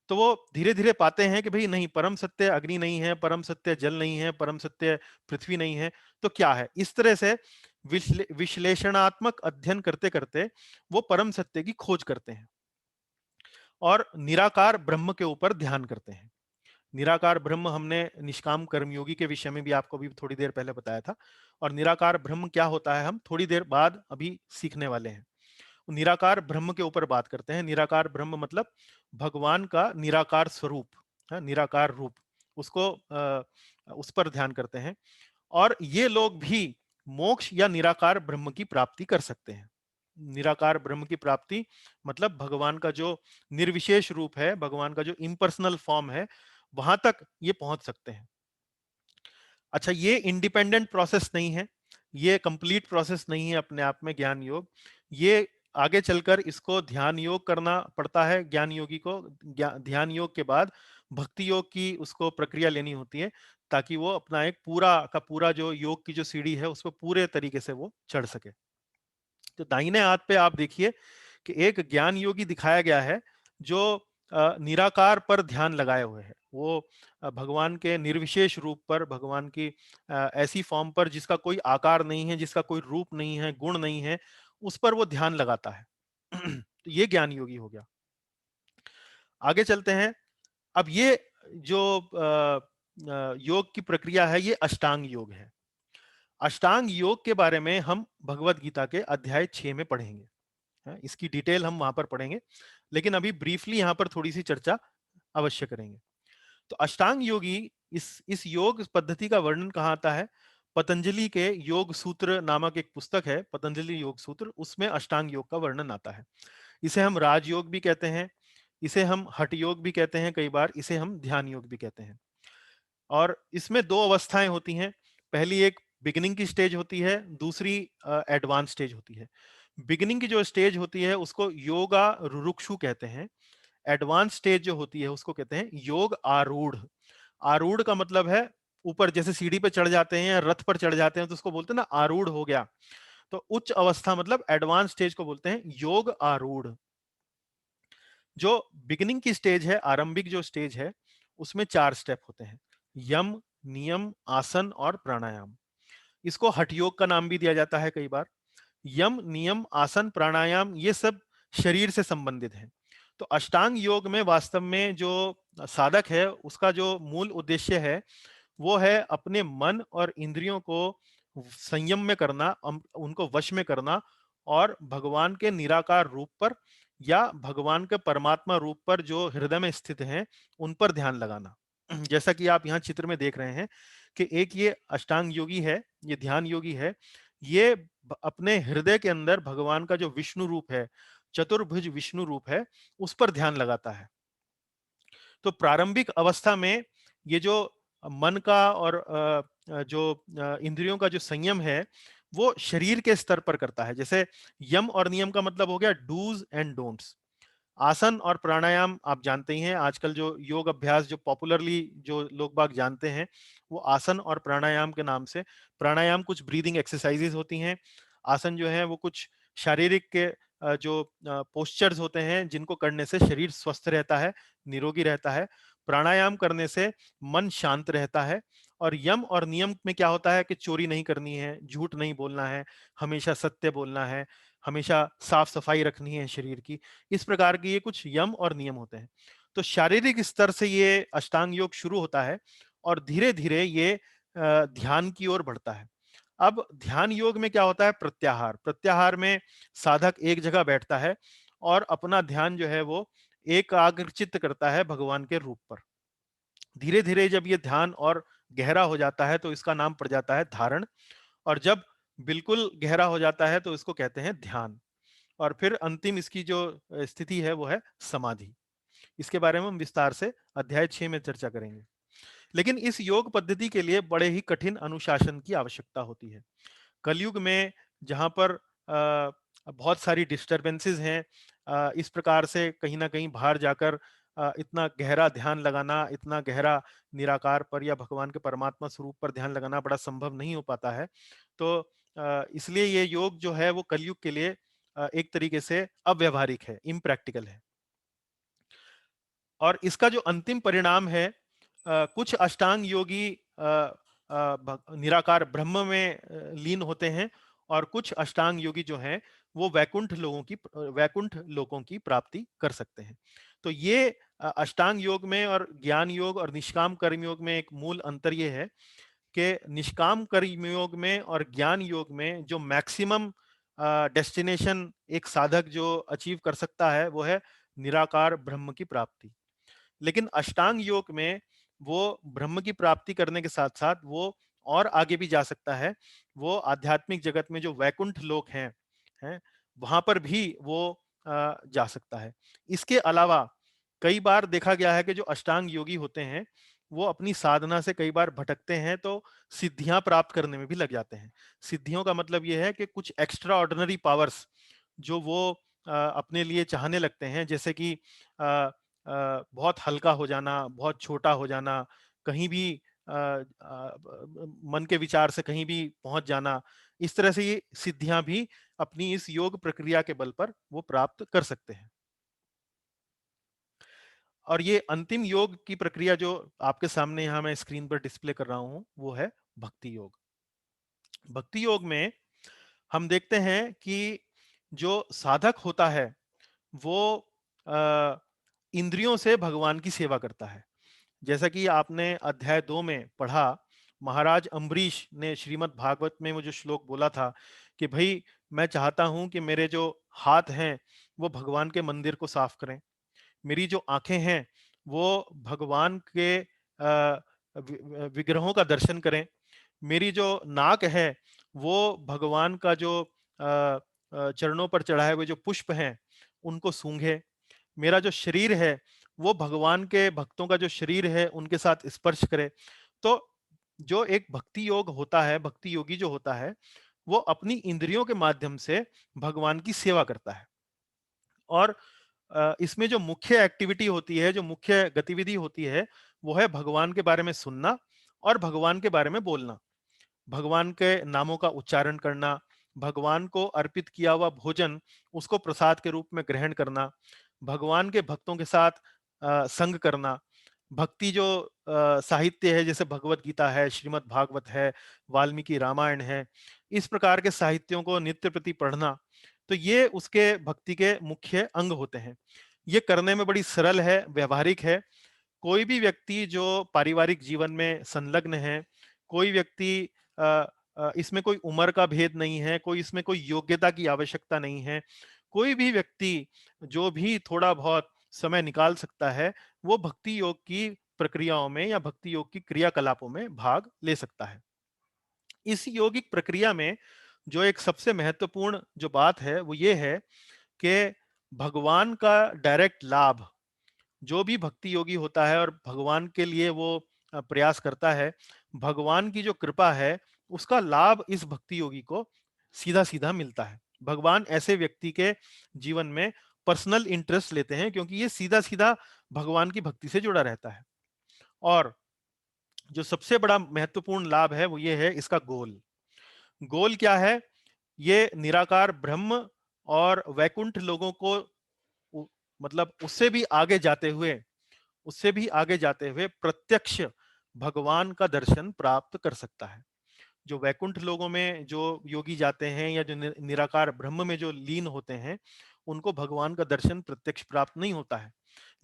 तो वो धीरे धीरे पाते हैं कि भाई नहीं, परम सत्य अग्नि नहीं है, परम सत्य जल नहीं है, परम सत्य पृथ्वी नहीं है, तो क्या है? इस तरह से विश्लेषणात्मक अध्ययन करते करते वो परम सत्य की खोज करते हैं और निराकार ब्रह्म के ऊपर ध्यान करते हैं। निराकार ब्रह्म हमने निष्काम कर्मयोगी के विषय में भी आपको भी थोड़ी देर पहले बताया था। और निराकार ब्रह्म क्या होता है हम थोड़ी देर बाद अभी सीखने वाले हैं। निराकार ब्रह्म के ऊपर बात करते हैं। निराकार ब्रह्म मतलब भगवान का निराकार स्वरूप, है, निराकार रूप, उसको उस पर ध्यान करते हैं। और ये लोग भी मोक्ष या निराकार ब्रह्म की प्राप्ति कर सकते हैं। निराकार ब्रह्म की प्राप्ति मतलब भगवान का जो निर्विशेष रूप है, भगवान का जो इम्पर्सनल फॉर्म है, वहां तक ये पहुंच सकते हैं। अच्छा, ये इंडिपेंडेंट प्रोसेस नहीं है, ये कंप्लीट प्रोसेस नहीं है अपने आप में ज्ञान योग। ये आगे चलकर इसको ध्यान योग करना पड़ता है ज्ञान योगी को। ध्यान योग के बाद भक्ति योग की उसको प्रक्रिया लेनी होती है, ताकि वो अपना एक पूरा का पूरा जो योग की जो सीढ़ी है उस पर पूरे तरीके से वो चढ़ सके। तो दाहिने हाथ पे आप देखिए कि एक ज्ञान योगी दिखाया गया है जो निराकार पर ध्यान लगाए हुए है। वो भगवान के निर्विशेष रूप पर, भगवान की ऐसी फॉर्म पर जिसका कोई आकार नहीं है, जिसका कोई रूप नहीं है, गुण नहीं है, उस पर वो ध्यान लगाता है। तो ये ज्ञान योगी हो गया। आगे चलते हैं। अब ये जो योग की प्रक्रिया है ये अष्टांग योग है। अष्टांग योग के बारे में हम भगवत गीता के अध्याय 6 में पढ़ेंगे। इसकी डिटेल हम वहां पर पढ़ेंगे, लेकिन अभी ब्रीफली यहां पर थोड़ी सी चर्चा अवश्य करेंगे। तो अष्टांग योगी, इस योग पद्धति का वर्णन कहाँ आता है? पतंजलि के योग सूत्र नामक एक पुस्तक है, पतंजलि योग सूत्र, उसमें अष्टांग योग का वर्णन आता है। इसे हम राजयोग भी कहते हैं, इसे हम हठ योग भी कहते हैं, कई बार इसे हम ध्यान योग भी कहते हैं। और इसमें दो अवस्थाएं होती हैं। पहली एक बिगिनिंग की स्टेज होती है, दूसरी एडवांस स्टेज होती है। बिगिनिंग की जो स्टेज होती है उसको योगा रुरुक्षु कहते हैं। एडवांस स्टेज जो होती है उसको कहते हैं योग आरूढ़। आरूढ़ का मतलब है ऊपर, जैसे सीढ़ी पे चढ़ जाते हैं या रथ पर चढ़ जाते हैं तो उसको बोलते हैं ना आरूढ़ हो गया। तो उच्च अवस्था मतलब एडवांस स्टेज को बोलते हैं योग आरूढ़। जो बिगिनिंग की स्टेज है, आरंभिक जो स्टेज है, उसमें 4 स्टेप होते हैं: यम, नियम, आसन और प्राणायाम। इसको हठ योग का नाम भी दिया जाता है कई बार। यम, नियम, आसन, प्राणायाम ये सब शरीर से संबंधित है। तो अष्टांग योग में वास्तव में जो साधक है उसका जो मूल उद्देश्य है वो है अपने मन और इंद्रियों को संयम में करना, उनको वश में करना, और भगवान के निराकार रूप पर या भगवान के परमात्मा रूप पर जो हृदय में स्थित हैं उन पर ध्यान लगाना। जैसा कि आप यहाँ चित्र में देख रहे हैं कि एक ये अष्टांग योगी है, ये ध्यान योगी है, ये अपने हृदय के अंदर भगवान का जो विष्णु रूप है, चतुर्भुज विष्णु रूप है, उस पर ध्यान लगाता है। तो प्रारंभिक अवस्था में ये जो मन का और जो इंद्रियों का जो संयम है, वो शरीर के स्तर पर करता है। जैसे यम और नियम का मतलब हो गया डूज एंड डोंट्स। आसन और प्राणायाम आप जानते ही हैं, आजकल जो योग अभ्यास जो पॉपुलरली जो लोग बाग जानते हैं, वो आसन और प्राणायाम के नाम से। प्राणायाम कुछ ब्रीदिंग एक्सरसाइजेज होती हैं, आसन जो है वो कुछ शारीरिक के जो पोस्चर्स होते हैं जिनको करने से शरीर स्वस्थ रहता है, निरोगी रहता है। प्राणायाम करने से मन शांत रहता है। और यम और नियम में क्या होता है कि चोरी नहीं करनी है, झूठ नहीं बोलना है, हमेशा सत्य बोलना है, हमेशा साफ सफाई रखनी है शरीर की। इस प्रकार के ये कुछ यम और नियम होते हैं। तो शारीरिक स्तर से ये अष्टांग योग शुरू होता है और धीरे धीरे ये ध्यान की ओर बढ़ता है। अब ध्यान योग में क्या होता है, प्रत्याहार। प्रत्याहार में साधक एक जगह बैठता है और अपना ध्यान जो है वो एकाग्रचित्त करता है भगवान के रूप पर। धीरे धीरे जब ये ध्यान और गहरा हो जाता है तो इसका नाम पड़ जाता है धारण। और जब बिल्कुल गहरा हो जाता है तो इसको कहते हैं ध्यान। और फिर अंतिम इसकी जो स्थिति है वो है समाधि। इसके बारे में हम विस्तार से अध्याय 6 में चर्चा करेंगे। लेकिन इस योग पद्धति के लिए बड़े ही कठिन अनुशासन की आवश्यकता होती है। कलयुग में जहाँ पर बहुत सारी डिस्टरबेंसेस हैं, इस प्रकार से कहीं ना कहीं बाहर जाकर इतना गहरा ध्यान लगाना, इतना गहरा निराकार पर या भगवान के परमात्मा स्वरूप पर ध्यान लगाना बड़ा संभव नहीं हो पाता है। तो इसलिए ये योग जो है वो कलयुग के लिए एक तरीके से अव्यवहारिक है, इम्प्रैक्टिकल है। और इसका जो अंतिम परिणाम है, कुछ अष्टांग योगी निराकार ब्रह्म में लीन होते हैं और कुछ अष्टांग योगी जो हैं वो वैकुंठ लोकों की प्राप्ति कर सकते हैं। तो ये अष्टांग योग में और ज्ञान योग और निष्काम कर्म योग में एक मूल अंतर ये है कि निष्काम कर्म योग में और ज्ञान योग में जो मैक्सिमम डेस्टिनेशन एक साधक जो अचीव कर सकता है वो है निराकार ब्रह्म की प्राप्ति। लेकिन अष्टांग योग में वो ब्रह्म की प्राप्ति करने के साथ साथ वो और आगे भी जा सकता है। वो आध्यात्मिक जगत में जो वैकुंठ लोक हैं वहां पर भी वो जा सकता है। इसके अलावा कई बार देखा गया है कि जो अष्टांग योगी होते हैं वो अपनी साधना से कई बार भटकते हैं तो सिद्धियां प्राप्त करने में भी लग जाते हैं। सिद्धियों का मतलब ये है कि कुछ एक्स्ट्रा ऑर्डिनरी पावर्स जो वो अपने लिए चाहने लगते हैं, जैसे कि बहुत हल्का हो जाना, बहुत छोटा हो जाना, कहीं भी मन के विचार से कहीं भी पहुंच जाना। इस तरह से ये सिद्धियां भी अपनी इस योग प्रक्रिया के बल पर वो प्राप्त कर सकते हैं। और ये अंतिम योग की प्रक्रिया जो आपके सामने यहाँ मैं स्क्रीन पर डिस्प्ले कर रहा हूं वो है भक्ति योग। भक्ति योग में हम देखते हैं कि जो साधक होता है वो अ, इंद्रियों से भगवान की सेवा करता है। जैसा कि आपने अध्याय 2 में पढ़ा, महाराज अम्बरीश ने श्रीमद् भागवत में वो जो श्लोक बोला था कि भाई मैं चाहता हूं कि मेरे जो हाथ हैं वो भगवान के मंदिर को साफ करें, मेरी जो आंखें हैं वो भगवान के विग्रहों का दर्शन करें, मेरी जो नाक है वो भगवान का जो चरणों पर चढ़ाए हुए जो पुष्प हैं उनको सूंघे, मेरा जो शरीर है वो भगवान के भक्तों का जो शरीर है उनके साथ स्पर्श करे। तो जो एक भक्ति योग होता है, भक्ति योगी जो होता है वो अपनी इंद्रियों के माध्यम से भगवान की सेवा करता है। और इसमें जो मुख्य एक्टिविटी होती है, जो मुख्य गतिविधि होती है, वो है भगवान के बारे में सुनना और भगवान के बारे में बोलना, भगवान के नामों का उच्चारण करना, भगवान को अर्पित किया हुआ भोजन उसको प्रसाद के रूप में ग्रहण करना, भगवान के भक्तों के साथ संग करना, भक्ति जो साहित्य है जैसे भगवत गीता है, श्रीमद् भागवत है, वाल्मीकि रामायण है, इस प्रकार के साहित्यों को नित्य प्रति पढ़ना। तो ये उसके भक्ति के मुख्य अंग होते हैं। ये करने में बड़ी सरल है, व्यवहारिक है। कोई भी व्यक्ति जो पारिवारिक जीवन में संलग्न है, कोई व्यक्ति इसमें कोई उम्र का भेद नहीं है, कोई इसमें कोई योग्यता की आवश्यकता नहीं है। कोई भी व्यक्ति जो भी थोड़ा बहुत समय निकाल सकता है, वो भक्ति योग की प्रक्रियाओं में या भक्ति योग की क्रियाकलापों में भाग ले सकता है। इस योगिक प्रक्रिया में जो एक सबसे महत्वपूर्ण जो बात है वो ये है कि भगवान का डायरेक्ट लाभ, जो भी भक्ति योगी होता है और भगवान के लिए वो प्रयास करता है, भगवान की जो कृपा है, उसका लाभ इस भक्ति योगी को सीधा-सीधा मिलता है। भगवान ऐसे व्यक्ति के जीवन में पर्सनल इंटरेस्ट लेते हैं क्योंकि ये सीधा-सीधा भगवान की भक्ति से जुड़ा रहता है। और जो सबसे बड़ा महत्वपूर्ण लाभ है वो ये है इसका गोल। गोल क्या है? ये निराकार ब्रह्म और वैकुंठ लोगों को उ मतलब उससे भी आगे जाते हुए प्रत्यक्ष भगवान का दर्शन प्राप्त कर सकता है। जो वैकुंठ लोगों में जो योगी जाते हैं या जो निराकार ब्रह्म में जो लीन होते हैं, उनको भगवान का दर्शन प्रत्यक्ष प्राप्त नहीं होता है।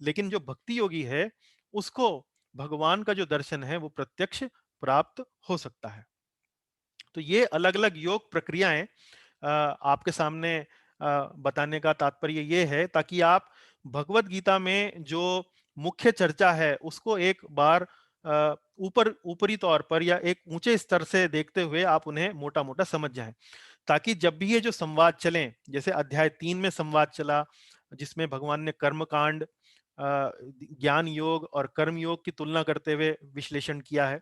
लेकिन जो भक्ति योगी है, उसको भगवान का जो दर्शन है वो प्रत्यक्ष प्राप्त हो सकता है। तो ये अलग-अलग योग प्रक्रियाएं आपके सामने बताने का तात्पर्य ये है ताकि आप भगवत गीता में जो मुख्य चर्चा है उसको एक बार ऊपरी तौर पर या एक ऊंचे स्तर से देखते हुए आप उन्हें मोटा-मोटा समझ जाएं, ताकि जब भी ये जो संवाद चलें, जैसे अध्याय 3 में संवाद चला जिसमें भगवान ने कर्म कांड, ज्ञान योग और कर्म योग की तुलना करते हुए विश्लेषण किया है।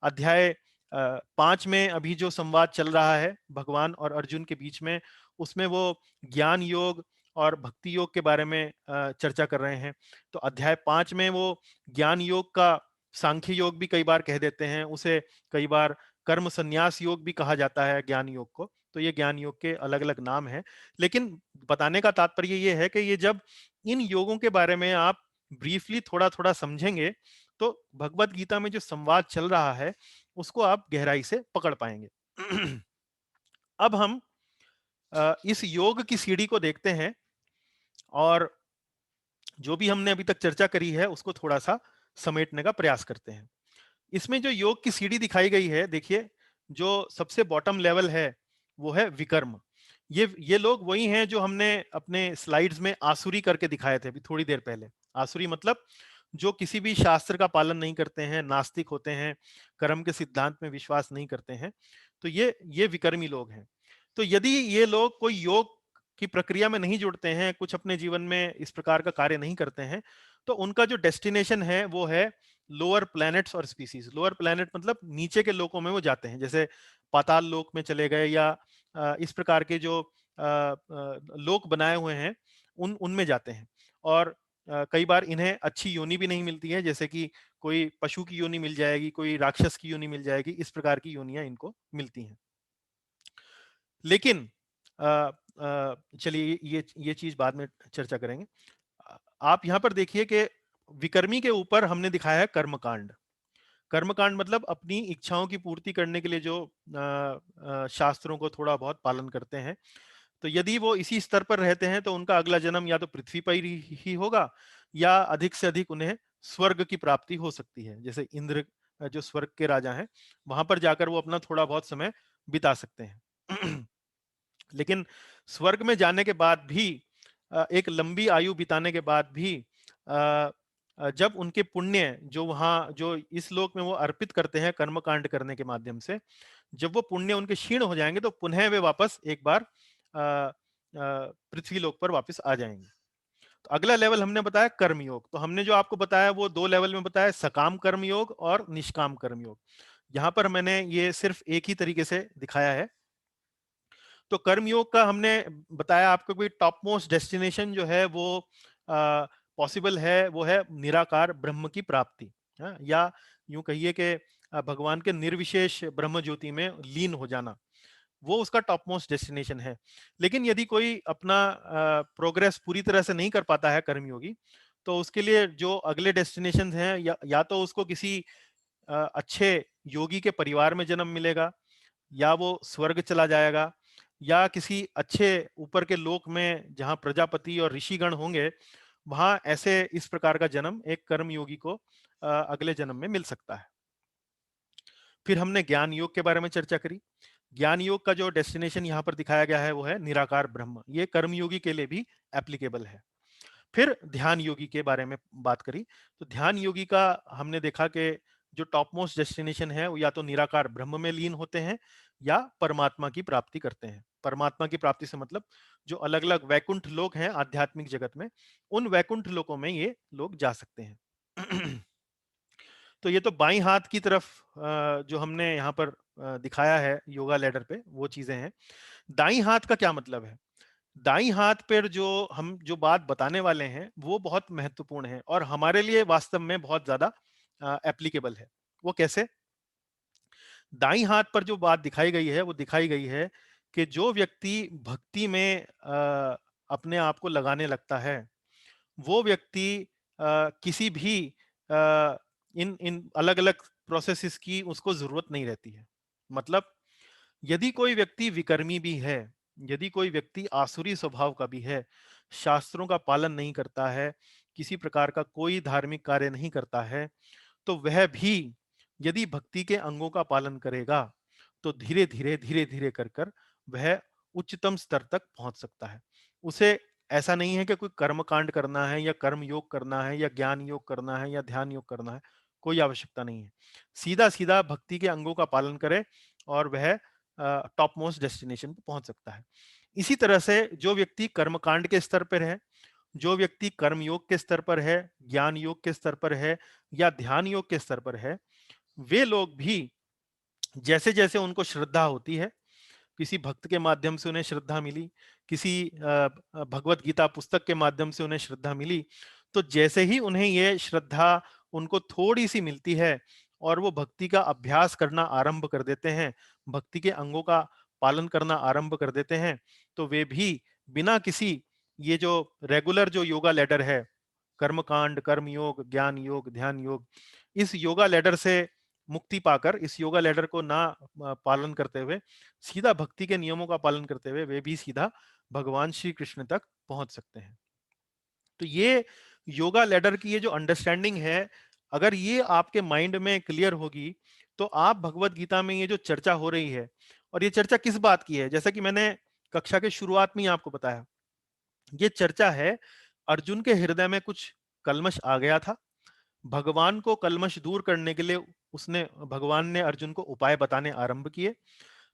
अध्याय 5 में अभी जो संवाद चल रहा है भगवान और अर्जुन के बीच में, उसमें वो ज्ञान योग और भक्ति योग के बारे में चर्चा कर रहे हैं। तो अध्याय 5 में वो ज्ञान योग का सांख्य योग भी कई बार कह देते हैं, उसे कई बार कर्म संन्यास योग भी कहा जाता है ज्ञान योग को। तो ये ज्ञान योग के अलग-अलग नाम हैं। लेकिन बताने का तात्पर्य ये है कि ये जब इन योगों के बारे में आप ब्रीफली थोड़ा-थोड़ा समझेंगे, तो भगवत गीता में जो संवाद चल रहा है, उसको आप गहराई से पकड़ पाएंगे। अब हम इस योग की सीढ़ी को देखते हैं और जो भी हमने अभी तक चर्चा करी है उसको थोड़ा सा समेटने का प्रयास करते हैं। इसमें जो योग की सीढ़ी दिखाई गई है, देखिए, जो सबसे बॉटम लेवल है वो है विकर्म। ये लोग वही हैं जो हमने अपने स्लाइड्स में आसुरी करके दिखाए थे अभी थोड़ी देर पहले। आसुरी मतलब जो किसी भी शास्त्र का पालन नहीं करते हैं, नास्तिक होते हैं, कर्म के सिद्धांत में विश्वास नहीं करते हैं। तो ये विकर्मी लोग हैं। तो यदि ये लोग कोई योग की प्रक्रिया में नहीं जुड़ते हैं, कुछ अपने जीवन में इस प्रकार का कार्य नहीं करते हैं, तो उनका जो डेस्टिनेशन है वो है लोअर प्लैनेट्स और स्पीसीज। लोअर प्लैनेट मतलब नीचे के लोकों में वो जाते हैं, जैसे पाताल लोक में चले गए या इस प्रकार के जो लोक बनाए हुए हैं उनमें जाते हैं। और कई बार इन्हें अच्छी योनि भी नहीं मिलती है, जैसे कि कोई पशु की योनि मिल जाएगी, कोई राक्षस की योनि मिल जाएगी, इस प्रकार की योनियां इनको मिलती हैं। लेकिन चलिए ये चीज बाद में चर्चा करेंगे। आप यहां पर देखिए कि विकर्मी के ऊपर हमने दिखाया है कर्मकांड। कर्मकांड मतलब अपनी इच्छाओं की पूर्ति करने के लिए जो शास्त्रों को थोड़ा बहुत पालन करते हैं। तो यदि वो इसी स्तर पर रहते हैं तो उनका अगला जन्म या तो पृथ्वी पर ही होगा या अधिक से अधिक उन्हें स्वर्ग की प्राप्ति हो सकती है। जैसे इंद्र जो स्वर्ग के राजा हैं, वहां पर जाकर वो अपना थोड़ा बहुत समय बिता सकते हैं। लेकिन स्वर्ग में जाने के बाद भी एक लंबी आयु बिताने के बाद भी अ, जब उनके पुण्य जो इस लोक में वो अर्पित करते हैं कर्मकांड करने के माध्यम से, जब वो पुण्य उनके क्षीण हो जाएंगे तो पुनः वे वापस एक बार पृथ्वी लोक पर वापस आ जाएंगे। तो अगला लेवल हमने बताया कर्म योग। तो हमने जो आपको बताया वो दो लेवल में बताया, सकाम कर्म योग और निष्काम कर्म योग। यहाँ पर मैंने ये सिर्फ एक ही तरीके से दिखाया है। तो कर्मयोग का हमने बताया आपको कोई टॉप मोस्ट डेस्टिनेशन जो है वो पॉसिबल है, वो है निराकार ब्रह्म की प्राप्ति। हाँ, या यूं कहिए कि भगवान के निर्विशेष ब्रह्म ज्योति में लीन हो जाना, वो उसका टॉप मोस्ट डेस्टिनेशन है। लेकिन यदि कोई अपना प्रोग्रेस पूरी तरह से नहीं कर पाता है कर्मयोगी, तो उसके लिए जो अगले डेस्टिनेशन हैं, या तो उसको किसी अच्छे योगी के परिवार में जन्म मिलेगा, या वो स्वर्ग चला जाएगा, या किसी अच्छे ऊपर के लोक में जहां प्रजापति और ऋषिगण होंगे, वहां ऐसे इस प्रकार का जन्म एक कर्म योगी को अगले जन्म में मिल सकता है। फिर हमने ज्ञान योग के बारे में चर्चा करी। ज्ञान योग का जो डेस्टिनेशन यहाँ पर दिखाया गया है वो है निराकार ब्रह्म। ये कर्म योगी के लिए भी एप्लीकेबल है। फिर ध्यान योगी के बारे में बात करी। तो ध्यान योगी का हमने देखा कि जो टॉप मोस्ट डेस्टिनेशन है वो या तो निराकार ब्रह्म में लीन होते हैं या परमात्मा की प्राप्ति करते हैं। परमात्मा की प्राप्ति से मतलब जो अलग अलग वैकुंठ लोक हैं आध्यात्मिक जगत में, उन वैकुंठ लोकों में ये लोग जा सकते हैं। तो ये तो बाईं हाथ की तरफ जो हमने यहाँ पर दिखाया है योगा लैडर पे, वो चीजें हैं। दाईं हाथ का क्या मतलब है? दाईं हाथ पर जो हम जो बात बताने वाले हैं वो बहुत महत्वपूर्ण है और हमारे लिए वास्तव में बहुत ज्यादा एप्लीकेबल है। वो कैसे? दाईं हाथ पर जो बात दिखाई गई है वो दिखाई गई है कि जो व्यक्ति भक्ति में अपने आप को लगाने लगता है, वो व्यक्ति किसी भी इन इन अलग अलग प्रोसेसेस की उसको जरूरत नहीं रहती है। मतलब यदि कोई व्यक्ति विकर्मी भी है, यदि कोई व्यक्ति आसुरी स्वभाव का भी है, शास्त्रों का पालन नहीं करता है, किसी प्रकार का कोई धार्मिक कार्य नहीं करता है, तो वह भी यदि भक्ति के अंगों का पालन करेगा तो धीरे धीरे धीरे धीरे कर कर वह उच्चतम स्तर तक पहुंच सकता है। उसे ऐसा नहीं है कि कोई कर्म कांड करना है या कर्म योग करना है या ज्ञान योग करना है या ध्यान योग करना है, कोई आवश्यकता नहीं है। सीधा सीधा भक्ति के अंगों का पालन करे और वह टॉप मोस्ट डेस्टिनेशन पर पहुंच सकता है। इसी तरह से जो व्यक्ति कर्मकांड के स्तर पर है, जो व्यक्ति कर्म योग के स्तर पर है, ज्ञान योग के स्तर पर है या ध्यान योग के स्तर पर है, वे लोग भी जैसे जैसे उनको श्रद्धा होती है, किसी भक्त के माध्यम से उन्हें श्रद्धा मिली, किसी भगवत गीता पुस्तक के माध्यम से उन्हें श्रद्धा मिली, तो जैसे ही उन्हें ये श्रद्धा उनको थोड़ी सी मिलती है और वो भक्ति का अभ्यास करना आरंभ कर देते हैं, भक्ति के अंगों का पालन करना आरंभ कर देते हैं, तो वे भी बिना किसी ये जो रेगुलर जो योगा लैडर है, कर्मकांड, कर्म योग, ज्ञान योग, ध्यान योग, इस योगा लैडर से मुक्ति पाकर, इस योगा लैडर को ना पालन करते हुए, सीधा भक्ति के नियमों का पालन करते हुए वे भी सीधा भगवान श्री कृष्ण तक पहुंच सकते हैं। तो ये योगा लैडर की ये जो अंडरस्टैंडिंग है, अगर ये आपके माइंड में क्लियर होगी, तो आप भगवत गीता में ये जो चर्चा हो रही है, और ये चर्चा किस बात की है, जैसा कि मैंने कक्षा के शुरुआत में ही आपको बताया, ये चर्चा है अर्जुन के हृदय में कुछ कल्मश आ गया था। भगवान को कल्मश दूर करने के लिए उसने भगवान ने अर्जुन को उपाय बताने आरंभ किए।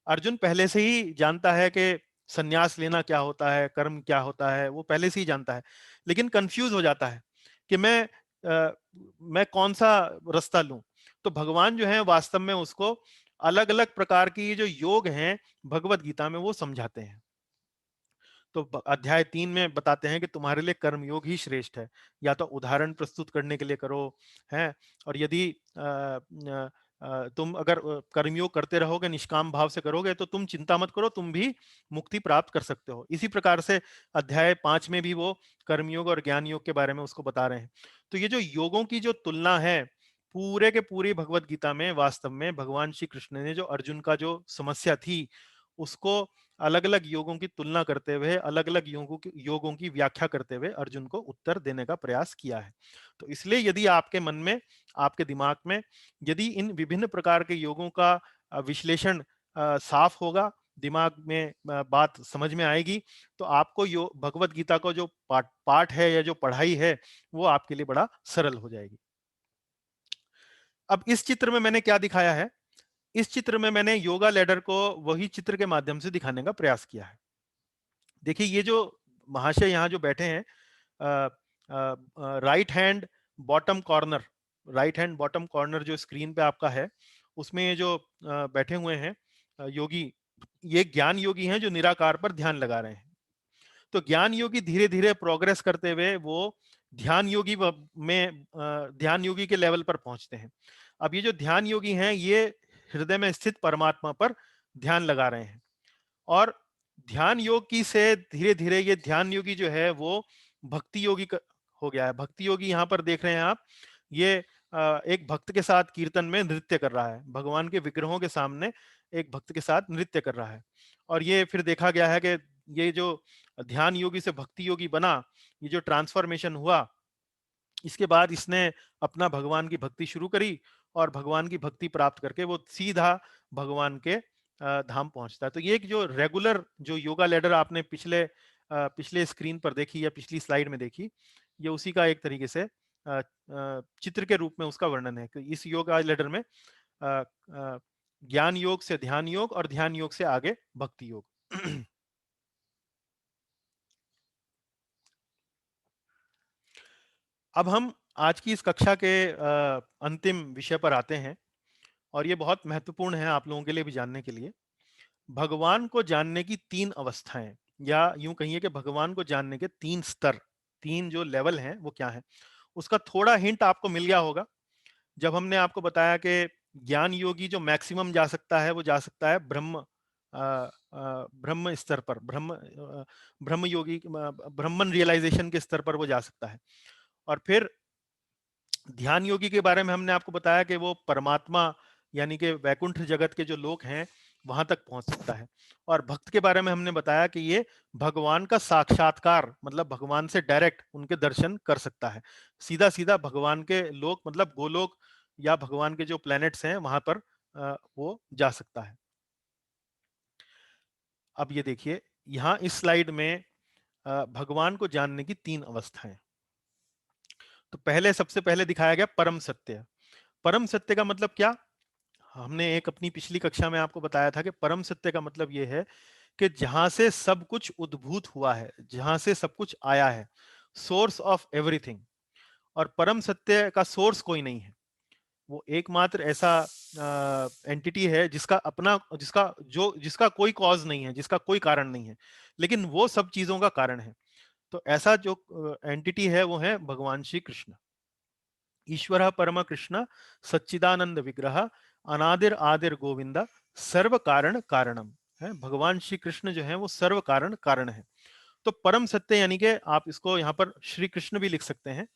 अर्जुन पहले से ही जानता है कि संन्यास लेना क्या होता है, कर्म क्या होता है, वो पहले से ही जानता है, लेकिन कंफ्यूज हो जाता है कि मैं कौन सा रास्ता लूं। तो भगवान जो है वास्तव में उसको अलग अलग प्रकार की जो योग हैं भगवत गीता में वो समझाते हैं। तो अध्याय 3 में बताते हैं कि तुम्हारे लिए कर्मयोग ही श्रेष्ठ है, या तो उदाहरण प्रस्तुत करने के लिए करो, हैं, और यदि तुम अगर कर्मयोग करते रहोगे, निष्काम भाव से करोगे, तो तुम चिंता मत करो, तुम भी मुक्ति प्राप्त कर सकते हो। इसी प्रकार से अध्याय 5 में भी वो कर्मयोग और ज्ञान योग के बारे में उसको बता रहे हैं। तो ये जो योगों की जो तुलना है पूरे के पूरी भगवत गीता में, वास्तव में भगवान श्री कृष्ण ने जो अर्जुन का जो समस्या थी उसको अलग अलग योगों की तुलना करते हुए, अलग अलग योगों की व्याख्या करते हुए अर्जुन को उत्तर देने का प्रयास किया है। तो इसलिए यदि आपके मन में, आपके दिमाग में यदि इन विभिन्न प्रकार के योगों का विश्लेषण साफ होगा, दिमाग में बात समझ में आएगी, तो आपको यो भगवत गीता का जो पाठ पाठ है या जो पढ़ाई है वो आपके लिए बड़ा सरल हो जाएगी। अब इस चित्र में मैंने क्या दिखाया है? इस चित्र में मैंने योगा लैडर को वही चित्र के माध्यम से दिखाने का प्रयास किया है। देखिए ये जो महाशय यहाँ जो बैठे हैं, right hand bottom corner, right hand bottom corner जो स्क्रीन पे आपका है, उसमें ये जो बैठे हुए हैं योगी, ये ज्ञान योगी हैं जो निराकार पर ध्यान लगा रहे हैं। तो ज्ञान योगी धीरे धीरे प्रोग्रेस करते हुए वो ध्यान योगी में ध्यान योगी के लेवल पर पहुंचते हैं। अब ये जो ध्यान योगी हैं ये हृदय में स्थित परमात्मा पर ध्यान लगा रहे हैं, और ध्यान योगी से धीरे धीरे ये ध्यान योगी जो है वो भक्ति योगी हो गया है। भक्ति योगी यहाँ पर देख रहे हैं आप, ये एक भक्त के साथ कीर्तन में नृत्य कर रहा है, भगवान के विग्रहों के सामने एक भक्त के साथ नृत्य कर रहा है। और ये फिर देखा गया है कि ये जो ध्यान योगी से भक्ति योगी बना, ये जो ट्रांसफॉर्मेशन हुआ, इसके बाद इसने अपना भगवान की भक्ति शुरू करी, और भगवान की भक्ति प्राप्त करके वो सीधा भगवान के धाम पहुंचता है। तो ये एक जो रेगुलर जो योगा लैडर आपने पिछले पिछले स्क्रीन पर देखी या पिछली स्लाइड में देखी, ये उसी का एक तरीके से चित्र के रूप में उसका वर्णन है कि इस योग आज लेडर में ज्ञान योग से ध्यान योग और ध्यान योग से आगे भक्ति योग। अब हम आज की इस कक्षा के अंतिम विषय पर आते हैं और ये बहुत महत्वपूर्ण है आप लोगों के लिए भी जानने के लिए। भगवान को जानने की 3 अवस्थाएं, या यूं कहिए कि भगवान को जानने के 3 स्तर, 3 जो लेवल हैं वो क्या है, उसका थोड़ा हिंट आपको मिल गया होगा जब हमने आपको बताया कि ज्ञान योगी जो मैक्सिमम जा सकता है वो जा सकता है ब्रह्म स्तर पर, ब्रह्म योगी ब्रह्मन रियलाइजेशन के स्तर पर वो जा सकता है। और फिर ध्यान योगी के बारे में हमने आपको बताया कि वो परमात्मा यानी कि वैकुंठ जगत के जो लोग हैं वहां तक पहुंच सकता है। और भक्त के बारे में हमने बताया कि ये भगवान का साक्षात्कार, मतलब भगवान से डायरेक्ट उनके दर्शन कर सकता है, सीधा सीधा भगवान के लोक मतलब गोलोक या भगवान के जो प्लैनेट्स हैं वहां पर वो जा सकता है। अब ये देखिए यहां इस स्लाइड में भगवान को जानने की 3 अवस्थाएं। तो पहले सबसे पहले दिखाया गया परम सत्य। परम सत्य का मतलब क्या? हमने एक अपनी पिछली कक्षा में आपको बताया था कि परम सत्य का मतलब यह है कि जहां से सब कुछ उद्भूत हुआ है, जहां से सब कुछ आया है, सोर्स ऑफ एवरीथिंग। और परम सत्य का सोर्स कोई नहीं है, वो एकमात्र ऐसा एंटिटी है जिसका अपना जिसका कोई कॉज नहीं है, जिसका कोई कारण नहीं है, लेकिन वो सब चीजों का कारण है। तो ऐसा जो एंटिटी है वो है भगवान श्री कृष्ण। ईश्वर परम कृष्ण सच्चिदानंद विग्रह अनादिर आदिर गोविंदा सर्व कारण कारणम है। भगवान श्री कृष्ण जो है वो सर्व कारण कारण है। तो परम सत्य यानी कि आप इसको यहाँ पर श्री कृष्ण भी लिख सकते हैं।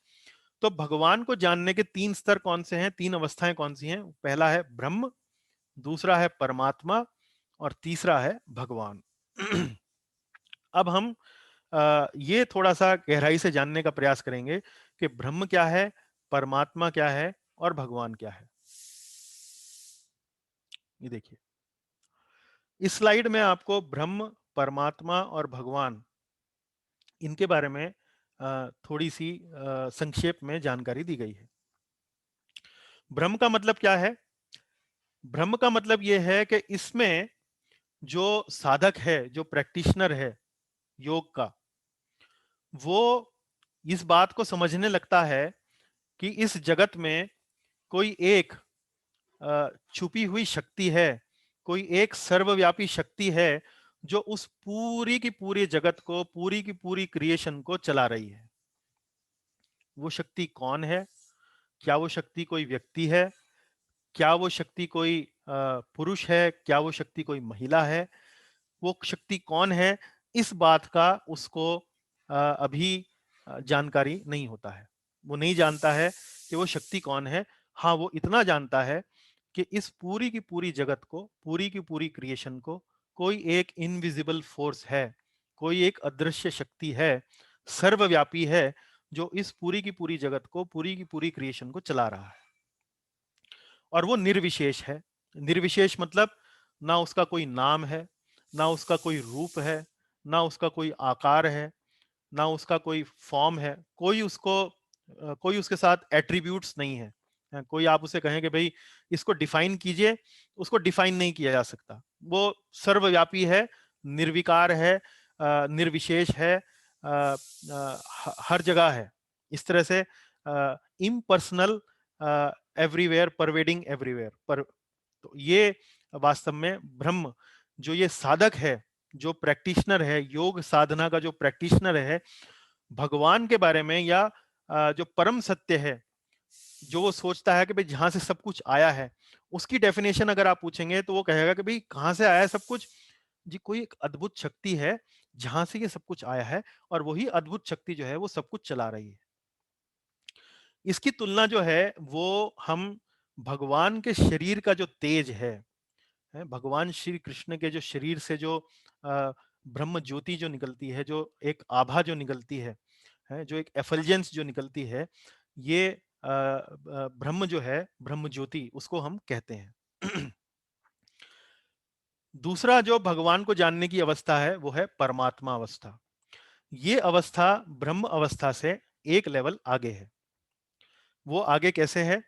तो भगवान को जानने के 3 स्तर कौन से हैं, 3 अवस्थाएं कौन सी हैं? पहला है ब्रह्म, दूसरा है परमात्मा और तीसरा है भगवान। अब हम ये थोड़ा सा गहराई से जानने का प्रयास करेंगे कि ब्रह्म क्या है, परमात्मा क्या है और भगवान क्या है। ये देखिए इस स्लाइड में आपको ब्रह्म, परमात्मा और भगवान इनके बारे में थोड़ी सी संक्षेप में जानकारी दी गई है। ब्रह्म का मतलब क्या है? ब्रह्म का मतलब यह है कि इसमें जो साधक है, जो प्रैक्टिशनर है योग का, वो इस बात को समझने लगता है कि इस जगत में कोई एक छुपी हुई शक्ति है, कोई एक सर्वव्यापी शक्ति है जो उस पूरी की पूरी जगत को, पूरी की पूरी क्रिएशन को चला रही है। वो शक्ति कौन है? क्या वो शक्ति कोई व्यक्ति है? क्या वो शक्ति कोई पुरुष है? क्या वो शक्ति कोई महिला है? वो शक्ति कौन है, इस बात का उसको अभी जानकारी नहीं होता है। वो नहीं जानता है कि वो शक्ति कौन है। हाँ, वो इतना जानता है कि इस पूरी की पूरी जगत को, पूरी की पूरी क्रिएशन को कोई एक इनविजिबल फोर्स है, कोई एक अदृश्य शक्ति है, सर्वव्यापी है, जो इस पूरी की पूरी जगत को, पूरी की पूरी क्रिएशन को चला रहा है। और वो निर्विशेष है। निर्विशेष मतलब ना उसका कोई नाम है, ना उसका कोई रूप है, ना उसका कोई आकार है, ना उसका कोई फॉर्म है, कोई उसके साथ एट्रीब्यूट्स नहीं है। कोई आप उसे कहें कि भाई इसको डिफाइन कीजिए, उसको डिफाइन नहीं किया जा सकता। वो सर्वव्यापी है, निर्विकार है, निर्विशेष है, हर जगह है। इस तरह से इम्पर्सनल, एवरीवेयर, परवेडिंग एवरीवेयर पर। तो ये वास्तव में ब्रह्म, जो ये साधक है, जो प्रैक्टिशनर है, योग साधना का जो प्रैक्टिशनर है, भगवान के बारे में या जो परम सत्य है, जो वो सोचता है कि भाई जहां से सब कुछ आया है, उसकी डेफिनेशन अगर आप पूछेंगे तो वो कहेगा कि भाई कहां से आया है सब कुछ? जी, कोई एक अद्भुत शक्ति है जहां से ये सब कुछ आया है, और वही अद्भुत शक्ति जो है वो सब कुछ चला रही है। इसकी तुलना जो है वो हम भगवान के शरीर का जो तेज है, भगवान श्री कृष्ण के जो शरीर से जो ब्रह्म ज्योति जो निकलती है, जो एक आभा जो निकलती है, जो एक एफल्जेंस जो निकलती है, ये ब्रह्म जो है, ब्रह्म ज्योति, उसको हम कहते हैं। दूसरा जो भगवान को जानने की अवस्था है वो है परमात्मा अवस्था। ये अवस्था ब्रह्म अवस्था से एक लेवल आगे है। वो आगे कैसे है?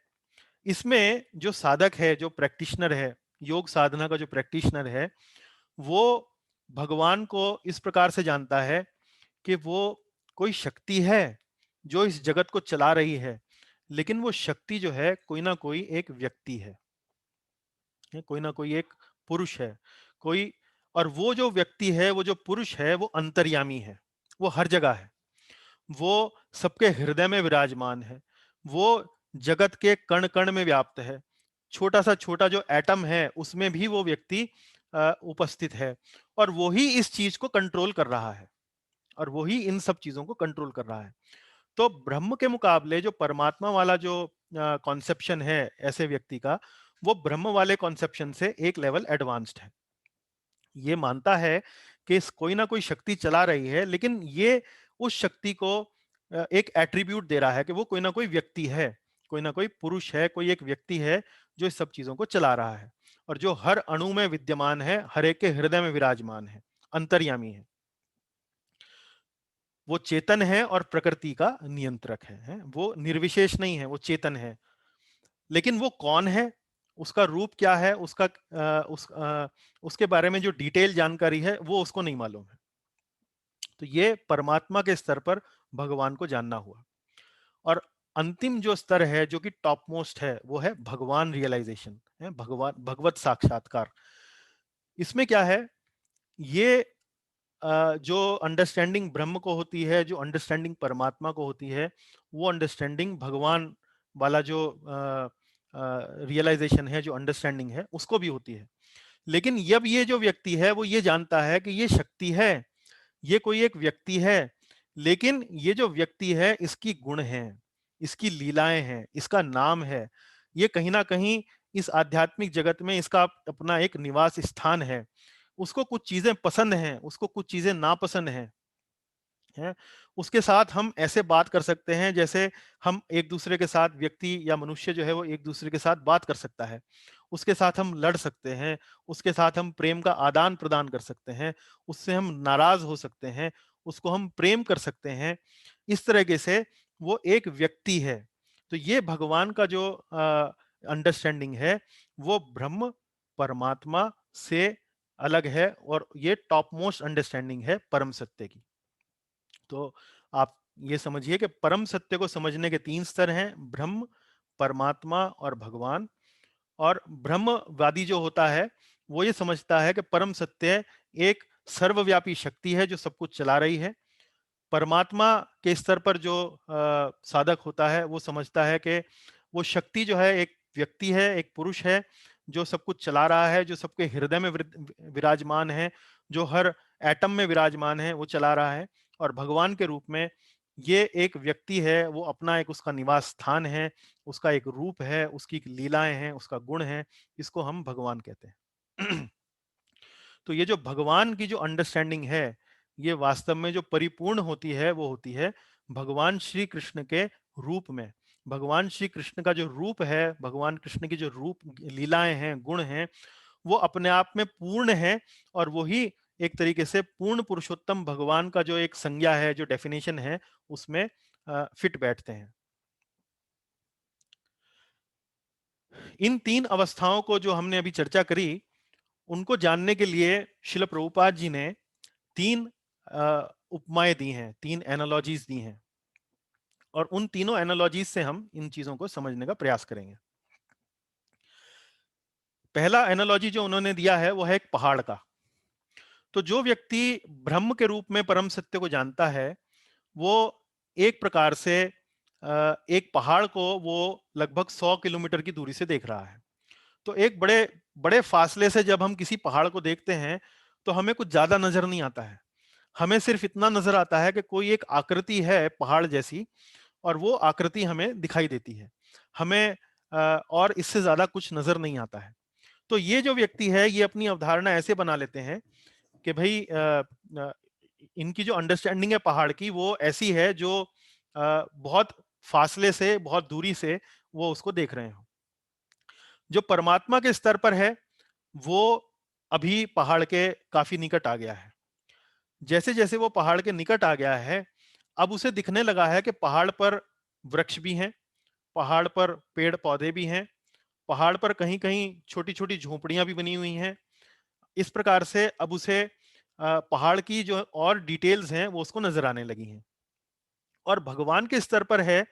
इसमें जो साधक है, जो प्रैक्टिशनर है, योग साधना का जो प्रैक्टिशनर है, वो भगवान को इस प्रकार से जानता है कि वो कोई शक्ति है जो इस जगत को चला रही है, लेकिन वो शक्ति जो है कोई ना कोई एक व्यक्ति है, कोई ना कोई एक पुरुष है, कोई, और वो जो व्यक्ति है, वो जो पुरुष है, वो अंतर्यामी है, वो हर जगह है, वो सबके हृदय में विराजमान है, वो जगत के कण कण में व्याप्त है, छोटा सा छोटा जो एटम है उसमें भी वो व्यक्ति उपस्थित है, और वो ही इस चीज को कंट्रोल कर रहा है, और वो ही इन सब चीजों को कंट्रोल कर रहा है। तो ब्रह्म के मुकाबले जो परमात्मा वाला जो कॉन्सेप्शन है ऐसे व्यक्ति का, वो ब्रह्म वाले कॉन्सेप्शन से एक लेवल एडवांस्ड है। ये मानता है कि कोई ना कोई शक्ति चला रही है, लेकिन ये उस शक्ति को एक एट्रीब्यूट दे रहा है कि वो कोई ना कोई व्यक्ति है, कोई ना कोई पुरुष है, कोई एक व्यक्ति है जो इस सब चीजों को चला रहा है, और जो हर अणु में विद्यमान है, हर एक के हृदय में विराजमान है, अंतर्यामी है। वो चेतन है और प्रकृति का नियंत्रक है, वो निर्विशेष नहीं है, वो चेतन है। लेकिन वो कौन है, उसका रूप क्या है, उसके बारे में जो डिटेल जानकारी है वो उसको नहीं मालूम है। तो ये परमात्मा के स्तर पर भगवान को जानना हुआ। और अंतिम जो स्तर है, जो कि टॉप मोस्ट है, वो है भगवान रियलाइजेशन, है भगवान, भगवत साक्षात्कार। इसमें क्या है, ये जो अंडरस्टैंडिंग ब्रह्म को होती है, जो अंडरस्टैंडिंग परमात्मा को होती है, वो अंडरस्टैंडिंग भगवान वाला जो रियलाइजेशन है, जो अंडरस्टैंडिंग है, उसको भी होती है। लेकिन जब ये जो व्यक्ति है वो ये जानता है कि ये शक्ति है, ये कोई एक व्यक्ति है, लेकिन ये जो व्यक्ति है इसकी गुण है, इसकी लीलाएं हैं, इसका नाम है, ये कहीं ना कहीं इस आध्यात्मिक जगत में इसका अपना एक निवास स्थान है। उसको कुछ चीजें पसंद हैं, उसको कुछ चीजें नापसंद हैं। उसके साथ हम ऐसे बात कर सकते हैं जैसे हम एक दूसरे के साथ, व्यक्ति या मनुष्य जो है वो एक दूसरे के साथ बात कर सकता है। उसके साथ हम लड़ सकते हैं, उसके साथ हम प्रेम का आदान प्रदान कर सकते हैं, उससे हम नाराज हो सकते हैं, उसको हम प्रेम कर सकते हैं। इस तरीके से वो एक व्यक्ति है। तो ये भगवान का जो अंडरस्टैंडिंग है, वो ब्रह्म परमात्मा से अलग है, और ये टॉप मोस्ट अंडरस्टैंडिंग है परम सत्य की। तो आप ये समझिए कि परम सत्य को समझने के तीन स्तर हैं, ब्रह्म, परमात्मा और भगवान। और ब्रह्मवादी जो होता है वो ये समझता है कि परम सत्य एक सर्वव्यापी शक्ति है जो सब कुछ चला रही है। परमात्मा के स्तर पर जो साधक होता है वो समझता है कि वो शक्ति जो है एक व्यक्ति है, एक पुरुष है, जो सब कुछ चला रहा है, जो सबके हृदय में विराजमान है, जो हर एटम में विराजमान है, वो चला रहा है। और भगवान के रूप में ये एक व्यक्ति है, वो अपना एक उसका निवास स्थान है, उसका एक रूप है, उसकी लीलाएं हैं, उसका गुण है, इसको हम भगवान कहते हैं। तो ये जो भगवान की जो अंडरस्टैंडिंग है, ये वास्तव में जो परिपूर्ण होती है वो होती है भगवान श्री कृष्ण के रूप में। भगवान श्री कृष्ण का जो रूप है, भगवान कृष्ण की जो रूप लीलाएं हैं, गुण हैं, वो अपने आप में पूर्ण है, और वही एक तरीके से पूर्ण पुरुषोत्तम भगवान का जो एक संज्ञा है, जो डेफिनेशन है, उसमें फिट बैठते हैं। इन तीन अवस्थाओं को जो हमने अभी चर्चा करी, उनको जानने के लिए शिल प्रभुपाद जी ने तीन उपमाएं दी हैं, तीन एनालॉजीज दी हैं, और उन तीनों एनालॉजीज से हम इन चीजों को समझने का प्रयास करेंगे। पहला एनालॉजी जो उन्होंने दिया है वो है एक पहाड़ का। तो जो व्यक्ति ब्रह्म के रूप में परम सत्य को जानता है, वो एक प्रकार से एक पहाड़ को वो लगभग 100 किलोमीटर की दूरी से देख रहा है। तो एक बड़े बड़े फासले से जब हम किसी पहाड़ को देखते हैं तो हमें कुछ ज्यादा नजर नहीं आता है। हमें सिर्फ इतना नजर आता है कि कोई एक आकृति है पहाड़ जैसी, और वो आकृति हमें दिखाई देती है। हमें और इससे ज्यादा कुछ नजर नहीं आता है। तो ये जो व्यक्ति है, ये अपनी अवधारणा ऐसे बना लेते हैं कि भाई इनकी जो अंडरस्टैंडिंग है पहाड़ की, वो ऐसी है जो बहुत फासले से, बहुत दूरी से वो उसको देख रहे हो। जो परमात्मा के स्तर पर है, वो अभी पहाड़ के काफी निकट आ गया है। जैसे जैसे वो पहाड़ के निकट आ गया है, अब उसे दिखने लगा है कि पहाड़ पर वृक्ष भी हैं, पहाड़ पर पेड़ पौधे भी हैं, पहाड़ पर कहीं कहीं छोटी छोटी झोपड़ियां भी बनी हुई हैं। इस प्रकार से अब उसे पहाड़ की जो और डिटेल्स हैं वो उसको नजर आने लगी हैं। और भगवान के स्तर पर है,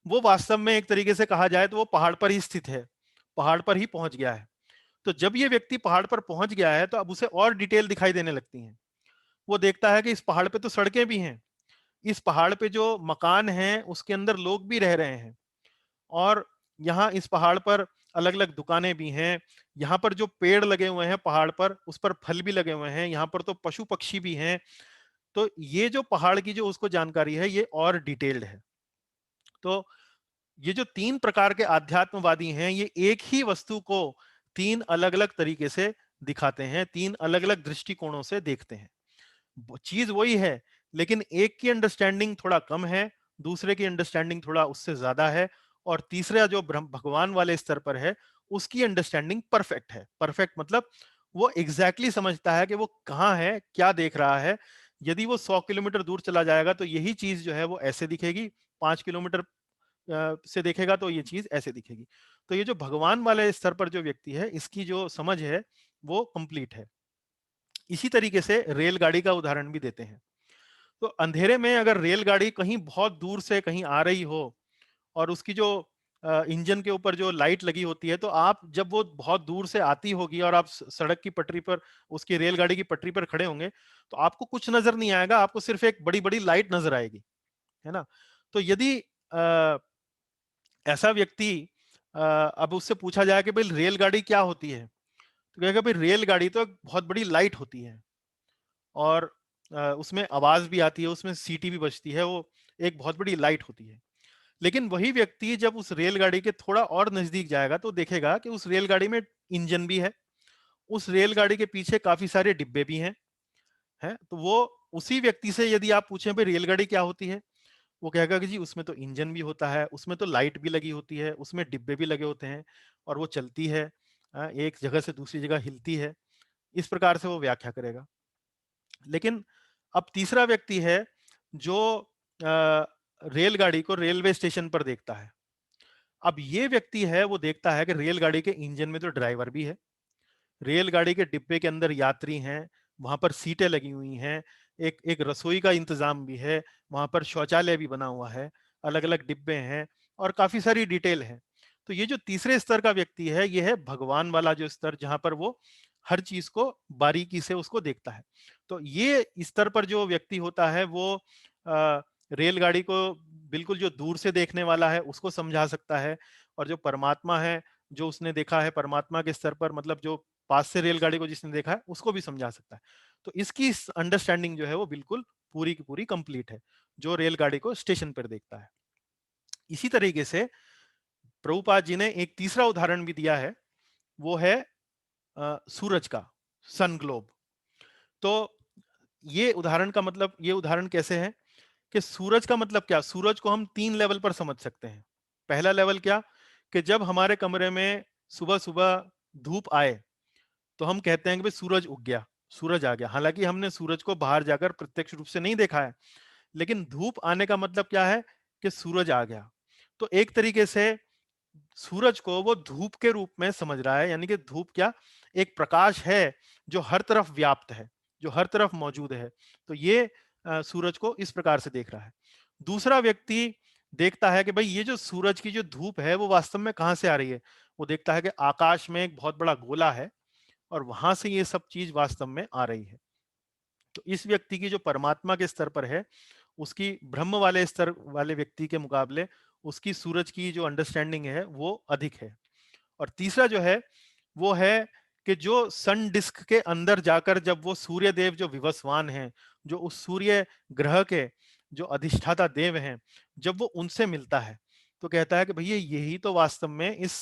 वो वास्तव में एक तरीके से कहा जाए तो वो पहाड़ पर ही स्थित है, पहाड़ पर ही पहुंच गया है। तो जब ये व्यक्ति पहाड़ पर पहुंच गया है तो अब उसे और डिटेल दिखाई देने लगती हैं। वो देखता है कि इस पहाड़ पे तो सड़कें भी हैं, इस पहाड़ पे जो मकान हैं उसके अंदर लोग भी रह रहे हैं, और यहाँ इस पहाड़ पर अलग अलग दुकानें भी हैं, यहाँ पर जो पेड़ लगे हुए हैं पहाड़ पर उस पर फल भी लगे हुए हैं, यहाँ पर तो पशु पक्षी भी हैं। तो ये जो पहाड़ की जो उसको जानकारी है ये और डिटेल्ड है। तो ये जो तीन प्रकार के आध्यात्मवादी हैं ये एक ही वस्तु को तीन अलग अलग तरीके से दिखाते हैं, तीन अलग अलग दृष्टिकोणों से देखते हैं। चीज वही है, लेकिन एक की अंडरस्टैंडिंग थोड़ा कम है, दूसरे की अंडरस्टैंडिंग थोड़ा उससे ज्यादा है, और तीसरा जो ब्रह्म भगवान वाले स्तर पर है उसकी अंडरस्टैंडिंग परफेक्ट है। परफेक्ट मतलब वो एग्जैक्टली exactly समझता है कि वो कहाँ है, क्या देख रहा है। यदि वो 100 किलोमीटर दूर चला जाएगा तो यही चीज जो है वो ऐसे दिखेगी, 5 किलोमीटर से देखेगा तो ये चीज ऐसे दिखेगी। तो ये जो भगवान वाले स्तर पर जो व्यक्ति है इसकी जो समझ है वो कंप्लीट है। इसी तरीके से रेलगाड़ी का उदाहरण भी देते हैं। तो अंधेरे में अगर रेलगाड़ी कहीं बहुत दूर से कहीं आ रही हो और उसकी जो इंजन के ऊपर जो लाइट लगी होती है, तो आप जब वो बहुत दूर से आती होगी और आप सड़क की पटरी पर, उसकी रेलगाड़ी की पटरी पर खड़े होंगे, तो आपको कुछ नजर नहीं आएगा, आपको सिर्फ एक बड़ी बड़ी लाइट नजर आएगी, है ना। तो यदि ऐसा व्यक्ति अब उससे पूछा जाए कि भाई रेलगाड़ी क्या होती है, तो कहेगा भाई रेलगाड़ी तो एक बहुत बड़ी लाइट होती है, और उसमें आवाज भी आती है, उसमें सीटी भी बजती है, वो एक बहुत बड़ी लाइट होती है। लेकिन वही व्यक्ति जब उस रेलगाड़ी के थोड़ा और नजदीक जाएगा तो देखेगा कि उस रेलगाड़ी में इंजन भी है, उस रेलगाड़ी के पीछे काफी सारे डिब्बे भी हैं। तो वो उसी व्यक्ति से यदि आप पूछें भाई रेलगाड़ी क्या होती है, वो कहेगा कि जी उसमें तो इंजन भी होता है, उसमें तो लाइट भी लगी होती है, उसमें डिब्बे भी लगे होते हैं, और वो चलती है, एक जगह से दूसरी जगह हिलती है। इस प्रकार से वो व्याख्या करेगा। लेकिन अब तीसरा व्यक्ति है जो रेलगाड़ी को रेलवे स्टेशन पर देखता है। अब ये व्यक्ति है वो देखता है कि रेलगाड़ी के इंजन में तो ड्राइवर भी है, रेलगाड़ी के डिब्बे के अंदर यात्री हैं, वहां पर सीटें लगी हुई हैं, एक एक रसोई का इंतजाम भी है, वहां पर शौचालय भी बना हुआ है, अलग अलग डिब्बे हैं, और काफी सारी डिटेल है। तो ये जो तीसरे स्तर का व्यक्ति है ये है भगवान वाला जो स्तर, जहां पर वो हर चीज को बारीकी से उसको देखता है। तो ये स्तर पर जो व्यक्ति होता है वो रेलगाड़ी को बिल्कुल जो दूर से देखने वाला है उसको समझा सकता है, और जो परमात्मा है, जो उसने देखा है परमात्मा के स्तर पर, मतलब जो पास से रेलगाड़ी को जिसने देखा है उसको भी समझा सकता है। तो इसकी अंडरस्टैंडिंग जो है वो बिल्कुल पूरी की पूरी कंप्लीट है, जो रेलगाड़ी को स्टेशन पर देखता है। इसी तरीके से प्रभुपाद जी ने एक तीसरा उदाहरण भी दिया है, वो है सूरज का, सन ग्लोब। तो ये उदाहरण का मतलब, ये उदाहरण कैसे है कि सूरज का मतलब क्या, सूरज को हम तीन लेवल पर समझ सकते हैं। पहला लेवल क्या, कि जब हमारे कमरे में सुबह सुबह धूप आए तो हम कहते हैं कि भाई सूरज उग गया, सूरज आ गया। हालांकि हमने सूरज को बाहर जाकर प्रत्यक्ष रूप से नहीं देखा है, लेकिन धूप आने का मतलब क्या है कि सूरज आ गया। तो एक तरीके से सूरज को वो धूप के रूप में समझ रहा है, यानी कि धूप क्या, एक प्रकाश है जो हर तरफ व्याप्त है, जो हर तरफ मौजूद है। तो ये सूरज को इस प्रकार से देख रहा है। दूसरा व्यक्ति देखता है कि भाई ये जो सूरज की जो धूप है वो वास्तव में कहां से आ रही है। वो देखता है कि आकाश में एक बहुत बड़ा गोला है और वहां से ये सब चीज वास्तव में आ रही है। तो इस व्यक्ति की जो परमात्मा के स्तर पर है, उसकी ब्रह्म वाले स्तर वाले व्यक्ति के मुकाबले उसकी सूरज की जो अंडरस्टैंडिंग है वो अधिक है। और तीसरा जो है वो है कि जो सन डिस्क के अंदर जाकर जब वो सूर्य देव जो विवस्वान हैं, जो उस सूर्य ग्रह के जो अधिष्ठाता देव हैं, जब वो उनसे मिलता है तो कहता है कि भैया यही तो वास्तव में इस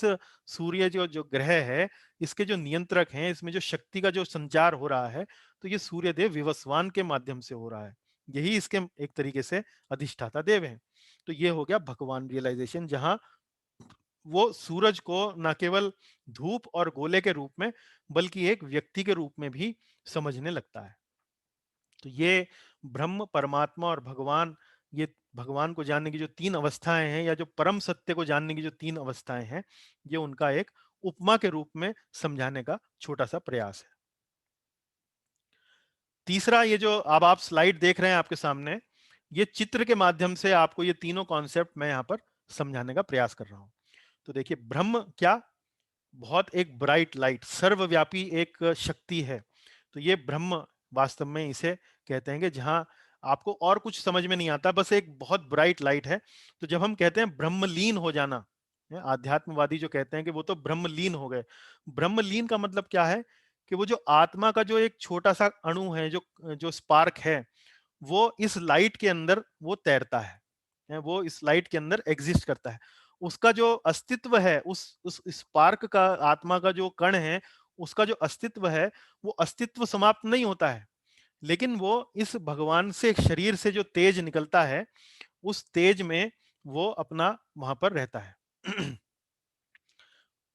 सूर्य जो जो ग्रह है, इसके जो नियंत्रक हैं, इसमें जो शक्ति का जो संचार हो रहा है, तो ये सूर्य देव विवस्वान के माध्यम से हो रहा है। यही इसके एक तरीके से अधिष्ठाता देव हैं। तो ये हो गया भगवान रियलाइजेशन, जहां वो सूरज को न केवल धूप और गोले के रूप में बल्कि एक व्यक्ति के रूप में भी समझने लगता है। तो ये ब्रह्म, परमात्मा और भगवान, ये भगवान को जानने की जो 3 अवस्थाएं हैं, या जो परम सत्य को जानने की जो 3 अवस्थाएं हैं, ये उनका एक उपमा के रूप में समझाने का छोटा सा प्रयास है। तीसरा, ये जो अब आप स्लाइड देख रहे हैं आपके सामने, ये चित्र के माध्यम से आपको ये तीनों कॉन्सेप्ट मैं यहां पर समझाने का प्रयास कर रहा हूं। तो देखिए, ब्रह्म क्या, बहुत एक ब्राइट लाइट, सर्वव्यापी एक शक्ति है। तो ये ब्रह्म वास्तव में इसे कहते हैं कि जहां आपको और कुछ समझ में नहीं आता, बस एक बहुत ब्राइट लाइट है। तो जब हम कहते हैं ब्रह्मलीन हो जाना, आध्यात्मवादी जो कहते हैं कि वो तो ब्रह्मलीन हो गए, ब्रह्मलीन का मतलब क्या है कि वो जो आत्मा का जो एक छोटा सा अणु है, जो जो स्पार्क है, वो इस लाइट के अंदर वो तैरता है, वो इस लाइट के अंदर एग्जिस्ट करता है। उसका जो अस्तित्व है, उस स्पार्क का, आत्मा का जो कण है, उसका जो अस्तित्व है, वो अस्तित्व समाप्त नहीं होता है, लेकिन वो इस भगवान से, शरीर से जो तेज निकलता है, उस तेज में वो अपना वहां पर रहता है।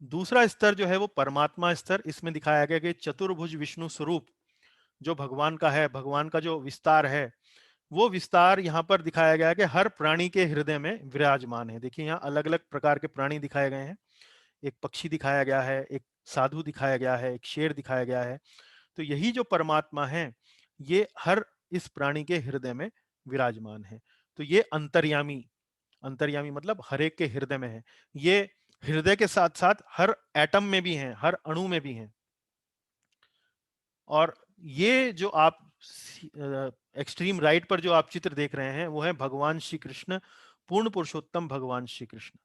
दूसरा स्तर जो है वो परमात्मा स्तर, इसमें दिखाया गया कि चतुर्भुज विष्णु स्वरूप जो भगवान का है, भगवान का जो विस्तार है, वो विस्तार यहाँ पर दिखाया गया है कि हर प्राणी के हृदय में विराजमान है। देखिए, यहाँ अलग अलग प्रकार के प्राणी दिखाए गए हैं। एक पक्षी दिखाया गया है, एक साधु दिखाया गया है, एक शेर दिखाया गया है। तो यही जो परमात्मा है, ये हर इस प्राणी के हृदय में विराजमान है। तो ये अंतर्यामी, अंतर्यामी मतलब हर एक के हृदय में है। ये हृदय के साथ साथ हर एटम में भी हैं, हर अणु में भी हैं। और ये जो आप एक्सट्रीम राइट पर जो आप चित्र देख रहे हैं, वो है भगवान श्री कृष्ण, पूर्ण पुरुषोत्तम भगवान श्री कृष्ण।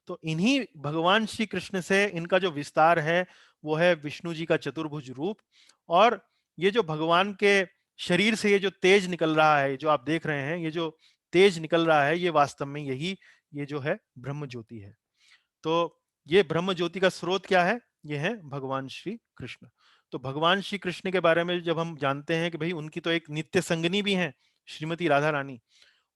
तो इन्हीं भगवान श्री कृष्ण से इनका जो विस्तार है, वो है विष्णु जी का चतुर्भुज रूप। और ये जो भगवान के शरीर से ये जो तेज निकल रहा है, जो आप देख रहे हैं, ये जो तेज निकल रहा है, ये वास्तव में यही, ये जो है ब्रह्म ज्योति है। तो ये ब्रह्म ज्योति का स्रोत क्या है? ये है भगवान श्री कृष्ण। तो भगवान श्री कृष्ण के बारे में जब हम जानते हैं कि भाई उनकी तो एक नित्य संगिनी भी है, श्रीमती राधा रानी,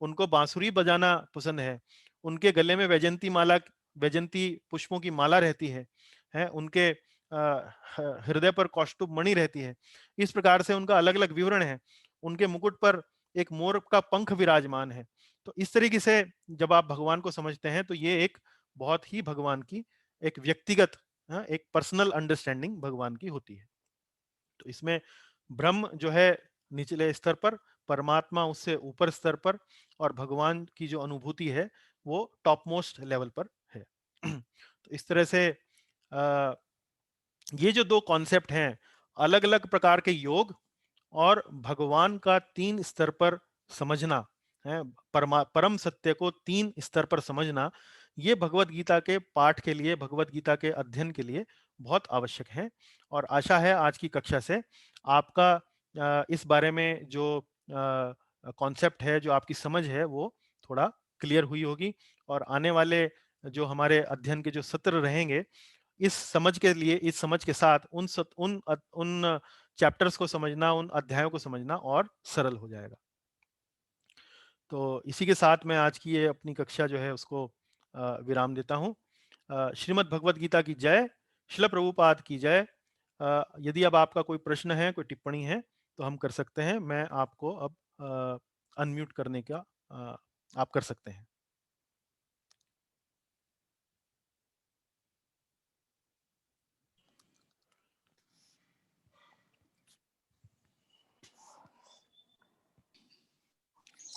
उनको बांसुरी बजाना पसंद है, उनके गले में वैजंती माला, वैजंती पुष्पों की माला रहती है उनके हृदय पर कौस्तुभ मणि रहती है। इस प्रकार से उनका अलग अलग विवरण है। उनके मुकुट पर एक मोर का पंख विराजमान है। तो इस तरीके से जब आप भगवान को समझते हैं, तो ये एक बहुत ही भगवान की एक व्यक्तिगत, एक पर्सनल अंडरस्टैंडिंग भगवान की होती है। तो इसमें ब्रह्म जो है निचले स्तर पर, परमात्मा उससे ऊपर स्तर पर, और भगवान की जो अनुभूति है वो टॉप मोस्ट लेवल पर है। तो इस तरह से ये जो दो कॉन्सेप्ट हैं, अलग अलग प्रकार के योग और भगवान का 3 स्तर पर समझना है, परम सत्य को 3 स्तर पर समझना, ये भगवत गीता के पाठ के लिए, भगवत गीता के अध्ययन के लिए बहुत आवश्यक है। और आशा है आज की कक्षा से आपका इस बारे में जो कॉन्सेप्ट है, जो आपकी समझ है, वो थोड़ा क्लियर हुई होगी। और आने वाले जो हमारे अध्ययन के जो सत्र रहेंगे, इस समझ के लिए, इस समझ के साथ उन चैप्टर्स को समझना, उन अध्यायों को समझना और सरल हो जाएगा। तो इसी के साथ मैं आज की ये अपनी कक्षा जो है उसको विराम देता हूँ। श्रीमद् भगवत गीता की जय, श्रील प्रभुपाद की जय। यदि अब आपका कोई प्रश्न है, कोई टिप्पणी है, तो हम कर सकते हैं। मैं आपको अब अनम्यूट करने का आप कर सकते हैं।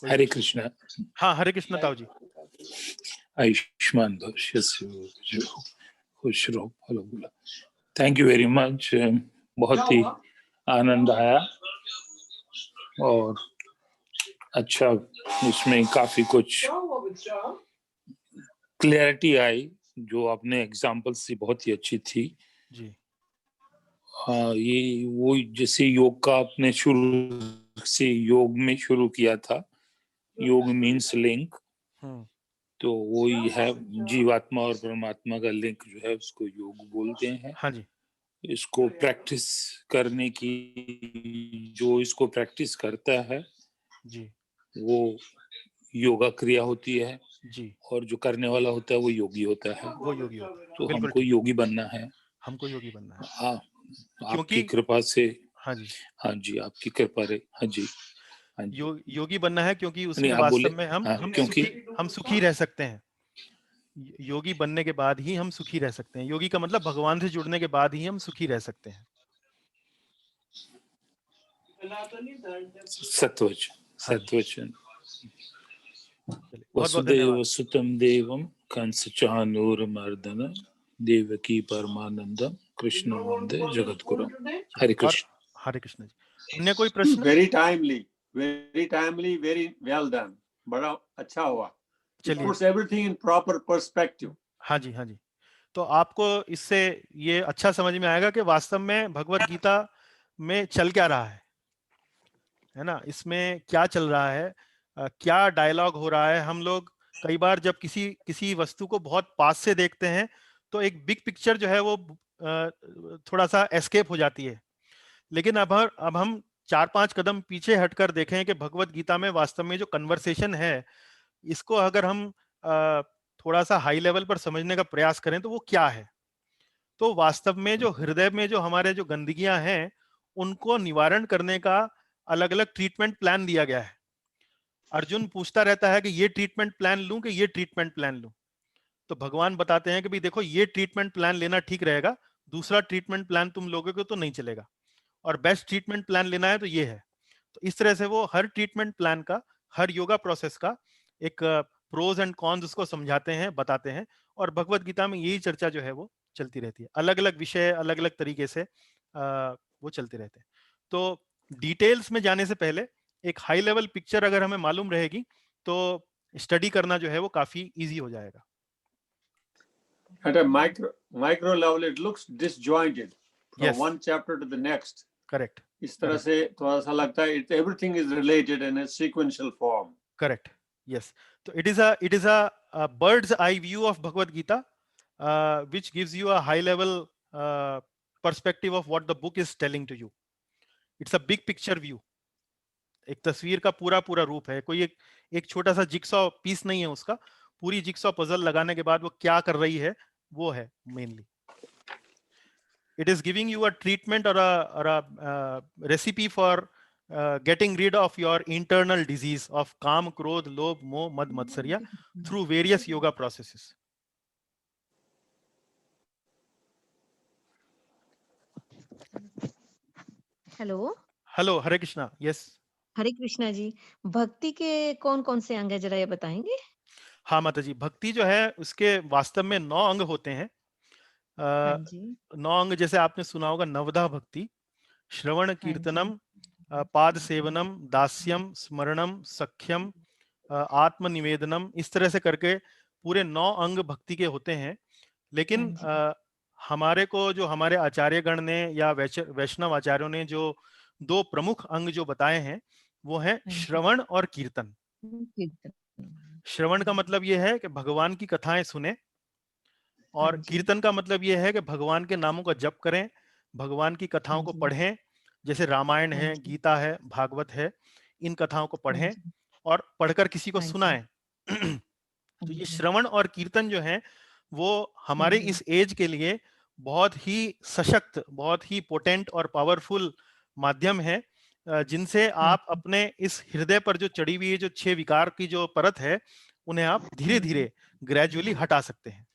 हरे कृष्णा। हाँ, हरे कृष्ण ताऊ जी। आयुष्मान भव, खुश रहो, फलो बोला। Thank you very much. बहुत ही आनंद आया और अच्छा, उसमें काफी कुछ क्लैरिटी आई। जो आपने एग्जाम्पल्स सी बहुत ही अच्छी थी जी। हाँ, ये वो जैसे योग का आपने शुरू से योग में शुरू किया था, योग मीन्स लिंक, तो वही है जीवात्मा और परमात्मा का लिंक जो है उसको योग बोलते हैं। हाँ जी। इसको प्रैक्टिस करने की, जो इसको प्रैक्टिस करता है जी। वो योगा क्रिया होती है, जी। और जो करने वाला होता है वो योगी होता है। वो योगी होता है। तो बिल्कुल हमको ठीक। योगी बनना है, हमको योगी बनना है। हाँ, आपकी क्योंकि कृपा से। हाँ जी, हाँ जी, आपकी कृपा रहे। हाँ जी। हाँ जी, योगी बनना है क्योंकि नहीं उसमें आप बोले। वास्तव में हाँ, क्योंकि हम सुखी रह सकते हैं। योगी बनने के बाद ही हम सुखी रह सकते हैं। योगी का मतलब भगवान से जुड़ने के बाद ही हम सुखी रह सकते हैं। सत्वचन, हाँ जी, सत्वचन। चलिए बहुत बहुत वसुदेव धन्यवाद। सुतम देवम कंस चानूरमर्दन देवकी परमानंदम कृष्ण वंदे जगतगुरु। हरे और कृष्ण। हरे कृष्ण जी। अन्य कोई प्रश्न? Very timely, very well done. बड़ा अच्छा हुआ। It चलिए, puts everything in proper perspective. हाँ जी, हाँ जी। तो आपको इससे ये अच्छा समझ में आएगा कि वास्तव में भगवत गीता में चल क्या रहा है ना? इसमें क्या चल रहा है, क्या डायलॉग हो रहा है। हम लोग कई बार जब किसी किसी वस्तु को बहुत पास से देखते हैं तो एक बिग पिक्चर जो है वो थोड़ा सा एस्केप हो जाती है। लेकिन अब हम 4-5 कदम पीछे हटकर देखें कि भगवत गीता में वास्तव में जो कन्वर्सेशन है, इसको अगर हम थोड़ा सा हाई लेवल पर समझने का प्रयास करें तो वो क्या है। तो वास्तव में जो हृदय में जो हमारे जो गंदगियां हैं, उनको निवारण करने का अलग अलग ट्रीटमेंट प्लान दिया गया है। अर्जुन पूछता रहता है कि ये ट्रीटमेंट प्लान लूं कि ये ट्रीटमेंट प्लान लूं। तो भगवान बताते हैं कि भाई देखो, ये ट्रीटमेंट प्लान लेना ठीक रहेगा, दूसरा ट्रीटमेंट प्लान तुम लोगे तो नहीं चलेगा, और बेस्ट ट्रीटमेंट प्लान लेना है तो ये है। तो इस तरह से वो हर ट्रीटमेंट प्लान का, हर योगा प्रोसेस का एक प्रोज एंड कॉन्स उसको समझाते हैं, बताते हैं। और भगवत गीता में यही चर्चा जो है वो चलती रहती है। अलग अलग विषय अलग अलग तरीके से वो चलते रहते हैं। तो डिटेल्स में जाने से पहले एक हाई लेवल पिक्चर अगर हमें मालूम रहेगी तो स्टडी करना जो है वो काफी इजी हो जाएगा। At a micro level, it looks disjointed from yes, one chapter to the next. Correct, इस तरह से थोड़ा सा लगता है everything is related in a sequential form. Correct, yes. तो it is a bird's eye view of Bhagavad Gita, which gives you a high level perspective of what the book is telling to you. It's a big picture view. एक तस्वीर का पूरा पूरा रूप है। कोई एक छोटा सा जिक्सॉ पीस नहीं है उसका। पूरी जिक्सॉ पजल लगाने के बाद वो क्या कर रही है, वो है mainly. It is giving you a treatment or a recipe for getting rid of your internal disease of काम, क्रोध, लोभ, मोह, मद, मत्सर्य through various yoga processes. Hello. Hello, Hare Krishna. Yes. Hare Krishna ji. भक्ति के कौन-कौन से अंग है, ज़रा ये बताएँगे? हाँ माता जी, भक्ति जो है उसके वास्तव में 9 अंग होते हैं। हाँ अ, जी। 9 अंग जैसे आपने सुना होगा, नवधा भक्ति, श्रवण हाँ जी। कीर्तनम, पाद सेवनम, दास्यम, स्मरणम, सख्यम, आत्मनिवेदनम, इस तरह से करके पूरे 9 अंग भक्ति के होते हैं। हाँ लेकिन जी। हमारे को जो हमारे आचार्यगण ने या वैष्णव आचार्यों ने जो 2 प्रमुख अंग जो बताए हैं, वो है हाँ जी। श्रवण और कीर्तन। कीर्तन। श्रवण का मतलब ये है कि भगवान की कथाएं सुने, हाँ और जी। कीर्तन का मतलब ये है कि भगवान के नामों का जप करें, भगवान की हाँ कथाओं को जी। पढ़ें। जैसे रामायण हाँ है, जी। गीता है, भागवत है, इन कथाओं को हाँ पढ़ें जी। और पढ़कर किसी को हाँ जी। सुनाएं। हाँ तो ये जी। श्रवण और कीर्तन जो है वो हाँ हमारे जी। इस एज के लिए बहुत ही सशक्त, बहुत ही पोटेंट और पावरफुल माध्यम है, जिनसे हाँ आप जी। अपने इस हृदय पर जो चढ़ी हुई है जो 6 विकार की जो परत है, उन्हें आप धीरे हाँ जी। धीरे ग्रेजुअली हटा सकते हैं।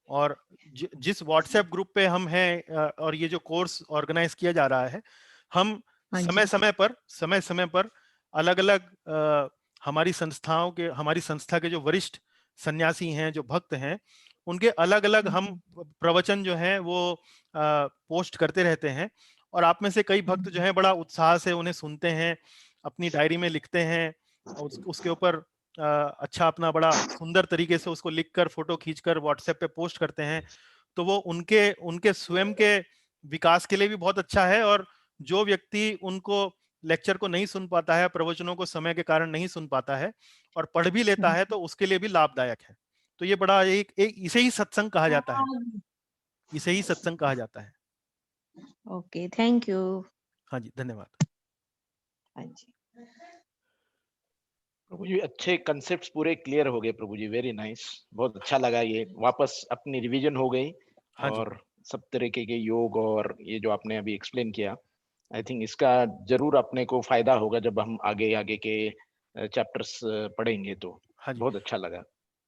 और जिस व्हाट्सएप ग्रुप पे हम हैं, और ये जो कोर्स ऑर्गेनाइज किया जा रहा है, हम हाँ समय जी। समय पर अलग अलग हमारी संस्था के जो वरिष्ठ सन्यासी हैं, जो भक्त हैं, उनके अलग अलग हाँ हम जी। प्रवचन जो हैं वो पोस्ट करते रहते हैं। और आप में से कई हाँ भक्त जो जी। हैं बड़ा उत्साह से उन्हें सुनते हैं, अपनी डायरी में लिखते हैं, और उसके ऊपर अच्छा अपना बड़ा सुंदर तरीके से उसको लिखकर फोटो खींचकर व्हाट्सएप पे पोस्ट करते हैं। तो वो उनके उनके स्वयं के विकास के लिए भी बहुत अच्छा है, और जो व्यक्ति उनको लेक्चर को नहीं सुन पाता है, प्रवचनों को समय के कारण नहीं सुन पाता है और पढ़ भी लेता है, तो उसके लिए भी लाभदायक है। तो ये बड़ा एक इसे ही सत्संग कहा जाता है। इसे ही सत्संग कहा जाता है। Okay, thank you. हाँ जी, धन्यवाद। हाँ जी। प्रभु जी अच्छे कंसेप्ट्स पूरे क्लियर हो गए प्रभु जी, वेरी नाइस। बहुत अच्छा लगा, ये वापस अपनी रिवीजन हो गई हाँ जी, और सब तरीके के योग और ये जो आपने अभी एक्सप्लेन किया आई थिंक इसका जरूर अपने को फायदा होगा जब हम आगे आगे के चैप्टर्स पढ़ेंगे तो। हाँ जी, बहुत अच्छा लगा।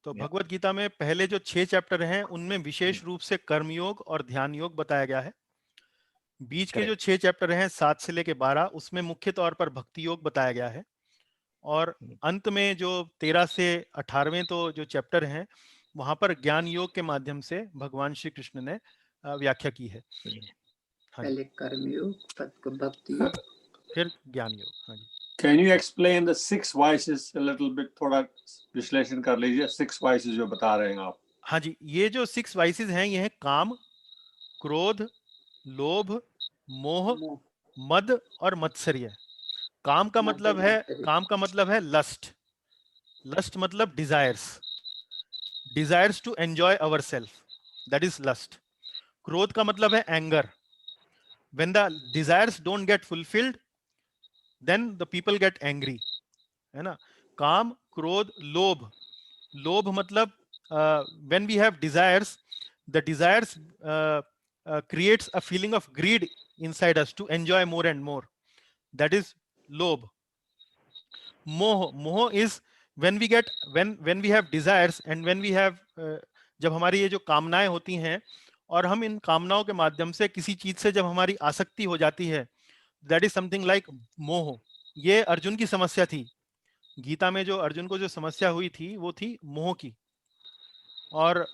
तो भगवत गीता में पहले जो 6 चैप्टर हैं उनमें विशेष रूप से कर्मयोग और ध्यान योग बताया गया है। बीच के जो 6 चैप्टर हैं 7 से लेके 12 उसमें मुख्य तौर पर भक्ति योग बताया गया है, और अंत में जो 13 से 18वें तो जो चैप्टर हैं वहां पर ज्ञान योग के माध्यम से भगवान श्री कृष्ण ने व्याख्या की है। हाँ पहले कर्म योग, भक्ति योग, फिर ज्ञान योग। हाँ जी, Can you explain the 6 vices a little bit? थोड़ा विश्लेषण कर लीजिए 6 vices जो बता रहे हैं आप। हाँ जी, ये जो 6 वाइसेस हैं ये हैं काम, क्रोध, लोभ, मोह, मद और मत्सर्य। काम का मतलब है लस्ट। लस्ट मतलब desires to enjoy our self, that is lust. क्रोध का मतलब है anger, when the desires don't get fulfilled then the people get angry, है ना। काम, क्रोध, लोभ। लोभ मतलब when we have desires, the desires creates a feeling of greed inside us to enjoy more and more, that is lobh. Moh is when we have desires and when we have जब हमारी ये जो कामनाएं होती हैं और हम इन कामनाओं के माध्यम से किसी चीज से जब हमारी आसक्ति हो जाती है, that is something like मोह। ये अर्जुन की समस्या थी। गीता में जो अर्जुन को जो समस्या हुई थी वो थी मोह की। और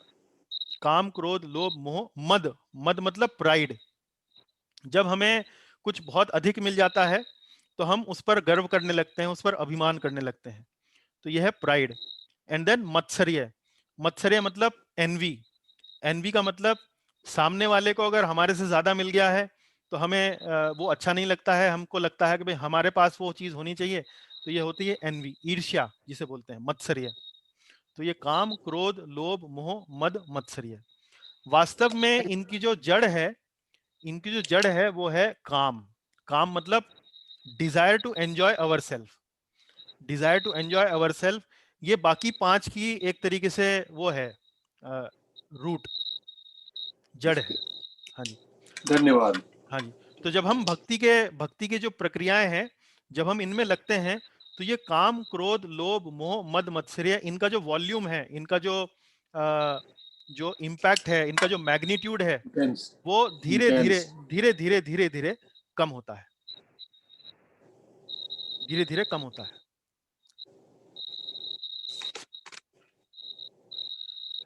काम, क्रोध, लोभ, मोह, मद। मद मतलब प्राइड। जब हमें कुछ बहुत अधिक मिल जाता है तो हम उस पर गर्व करने लगते हैं, उस पर अभिमान करने लगते हैं, तो यह है प्राइड। एंड देन मत्सर्य। मत्सर्य मतलब एनवी। एनवी का मतलब सामने वाले को अगर हमारे से ज्यादा मिल गया है तो हमें वो अच्छा नहीं लगता है, हमको लगता है कि भाई हमारे पास वो चीज होनी चाहिए, तो ये होती है एनवी, ईर्ष्या जिसे बोलते हैं, मत्सर्य। तो ये काम, क्रोध, लोभ, मोह, मद, मत्सर्य। वास्तव में इनकी जो जड़ है वो है काम। काम मतलब desire to enjoy our self. Desire to enjoy our self, ये बाकी 5 की एक तरीके से वो है रूट, जड़ है। हाँ जी, धन्यवाद। हाँ जी। तो जब हम भक्ति के जो प्रक्रियाएं हैं, जब हम इनमें लगते हैं तो ये काम, क्रोध, लोभ, मोह, मद, मत्सर्य, इनका जो वॉल्यूम है, इनका जो इम्पैक्ट है, इनका जो मैग्नीट्यूड है, वो धीरे धीरे कम होता है, धीरे धीरे कम होता है।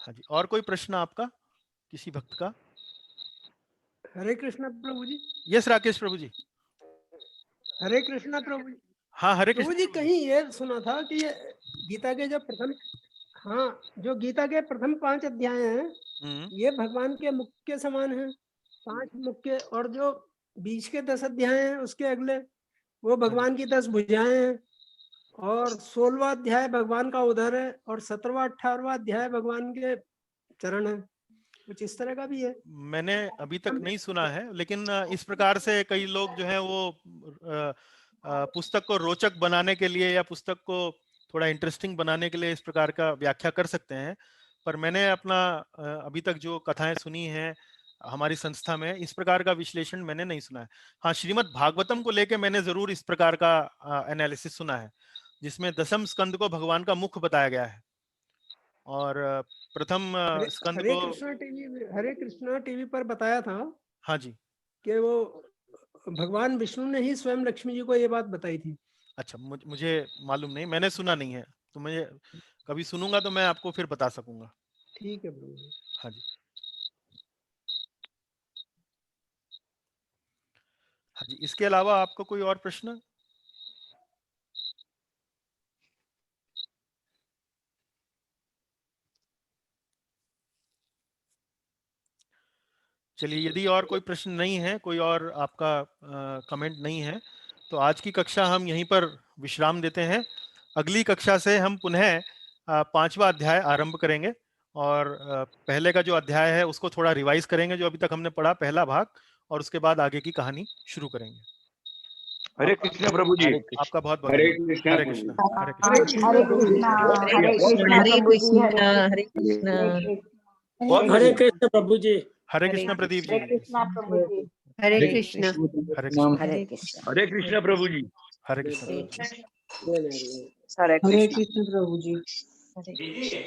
हाँ जी, और कोई प्रश्न आपका किसी भक्त का? हरे कृष्णा प्रभु जी। यस राकेश प्रभु जी। हरे कृष्णा प्रभु जी। हाँ, हरे प्रभु कृष्ण जी, कहीं ये सुना था कि ये गीता के जो गीता के प्रथम 5 अध्याय हैं, ये भगवान के मुख के समान हैं, 5 मुख के, और जो बीच के 10 अध्याय हैं उसके अगले वो भगवान की 10 भुजाएं हैं, और 16वां अध्याय भगवान का उदर है, और 17वां 18वां अध्याय भगवान के चरण है। कुछ इस तरह का भी है? मैंने अभी तक नहीं सुना है, लेकिन इस प्रकार से कई लोग जो है वो पुस्तक को रोचक बनाने के लिए या पुस्तक को थोड़ा इंटरेस्टिंग बनाने के लिए इस प्रकार का व्याख्या कर सकते हैं, पर मैंने अपना अभी तक जो कथाएं सुनी हैं हमारी संस्था में, इस प्रकार का विश्लेषण मैंने नहीं सुना है। हाँ, श्रीमद् भागवतम को लेके मैंने जरूर इस प्रकार का एनालिसिस सुना है, जिसमें 10वें स्कंद को भगवान का मुख बताया गया है, और प्रथम स्कंद को हरे कृष्णा टीवी पर बताया था। हाँ जी, कि वो भगवान विष्णु ने ही स्वयं लक्ष्मी जी को ये बात बताई थी। अच्छा, मुझे मालूम नहीं, मैंने सुना नहीं है, तो मुझे कभी सुनूंगा तो मैं आपको फिर बता सकूंगा। ठीक है प्रभु। हाँ जी, हाँ जी। इसके अलावा आपको कोई और प्रश्न? चलिए, यदि और कोई प्रश्न नहीं है, कोई और आपका कमेंट नहीं है, तो आज की कक्षा हम यहीं पर विश्राम देते हैं। अगली कक्षा से हम पुनः 5वां अध्याय आरंभ करेंगे, और पहले का जो अध्याय है उसको थोड़ा रिवाइज करेंगे, जो अभी तक हमने पढ़ा पहला भाग, और उसके बाद आगे की कहानी शुरू करेंगे। हरे कृष्ण प्रभु जी। आपका बहुत बहुत हरे धन्यवाद। कृष्ण हरे कृष्ण। हरे कृष्ण। हरे कृष्णा, हरे कृष्णा, हरे कृष्णा, हरे कृष्णा। हरे कृष्ण प्रभु जी। हरे कृष्ण प्रदीप जी। प्रभु जी। हरे कृष्णा हरे कृष्ण हरे कृष्णा हरे कृष्ण प्रभु जी। हरे कृष्ण हरे हरे नारायण। हरे हरे कृष्णा कृष्ण प्रभु जी। हरे कृष्णा